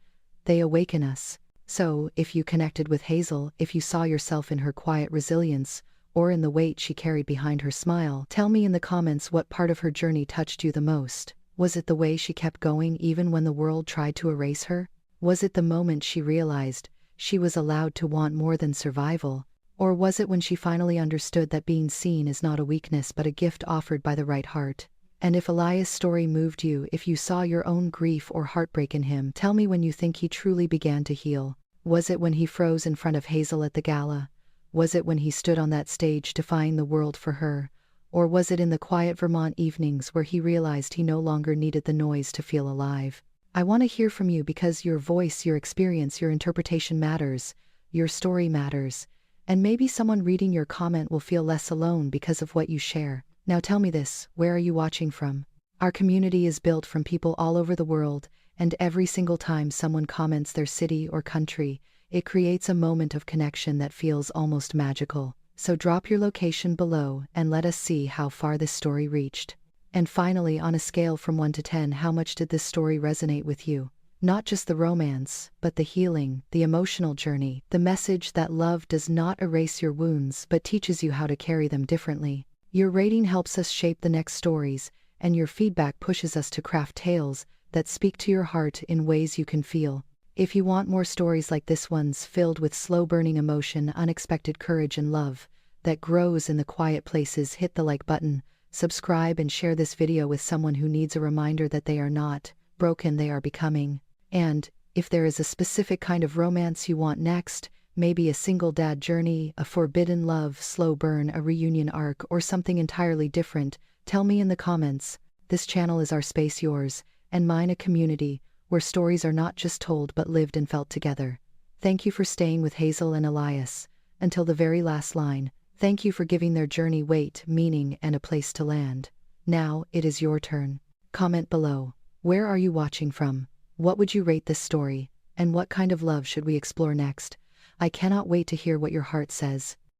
they awaken us. So, if you connected with Hazel, if you saw yourself in her quiet resilience, or in the weight she carried behind her smile, tell me in the comments what part of her journey touched you the most. Was it the way she kept going even when the world tried to erase her? Was it the moment she realized she was allowed to want more than survival? Or was it when she finally understood that being seen is not a weakness but a gift offered by the right heart? And if Elias' story moved you, if you saw your own grief or heartbreak in him, tell me when you think he truly began to heal. Was it when he froze in front of Hazel at the gala? Was it when he stood on that stage defying the world for her? Or was it in the quiet Vermont evenings where he realized he no longer needed the noise to feel alive? I want to hear from you because your voice, your experience, your interpretation matters. Your story matters. And maybe someone reading your comment will feel less alone because of what you share. Now tell me this, where are you watching from? Our community is built from people all over the world, and every single time someone comments their city or country, it creates a moment of connection that feels almost magical. So drop your location below and let us see how far this story reached. And finally, on a scale from 1 to 10, how much did this story resonate with you? Not just the romance, but the healing, the emotional journey, the message that love does not erase your wounds but teaches you how to carry them differently. Your rating helps us shape the next stories, and your feedback pushes us to craft tales that speak to your heart in ways you can feel. If you want more stories like this one's filled with slow-burning emotion, unexpected courage and love that grows in the quiet places, hit the like button, subscribe and share this video with someone who needs a reminder that they are not broken, they are becoming. And if there is a specific kind of romance you want next, maybe a single dad journey, a forbidden love, slow burn, a reunion arc, or something entirely different, tell me in the comments. This channel is our space, yours and mine, a community where stories are not just told but lived and felt together. Thank you for staying with Hazel and Elias until the very last line. Thank you for giving their journey weight, meaning, and a place to land. Now, it is your turn. Comment below. Where are you watching from? What would you rate this story? And what kind of love should we explore next? I cannot wait to hear what your heart says.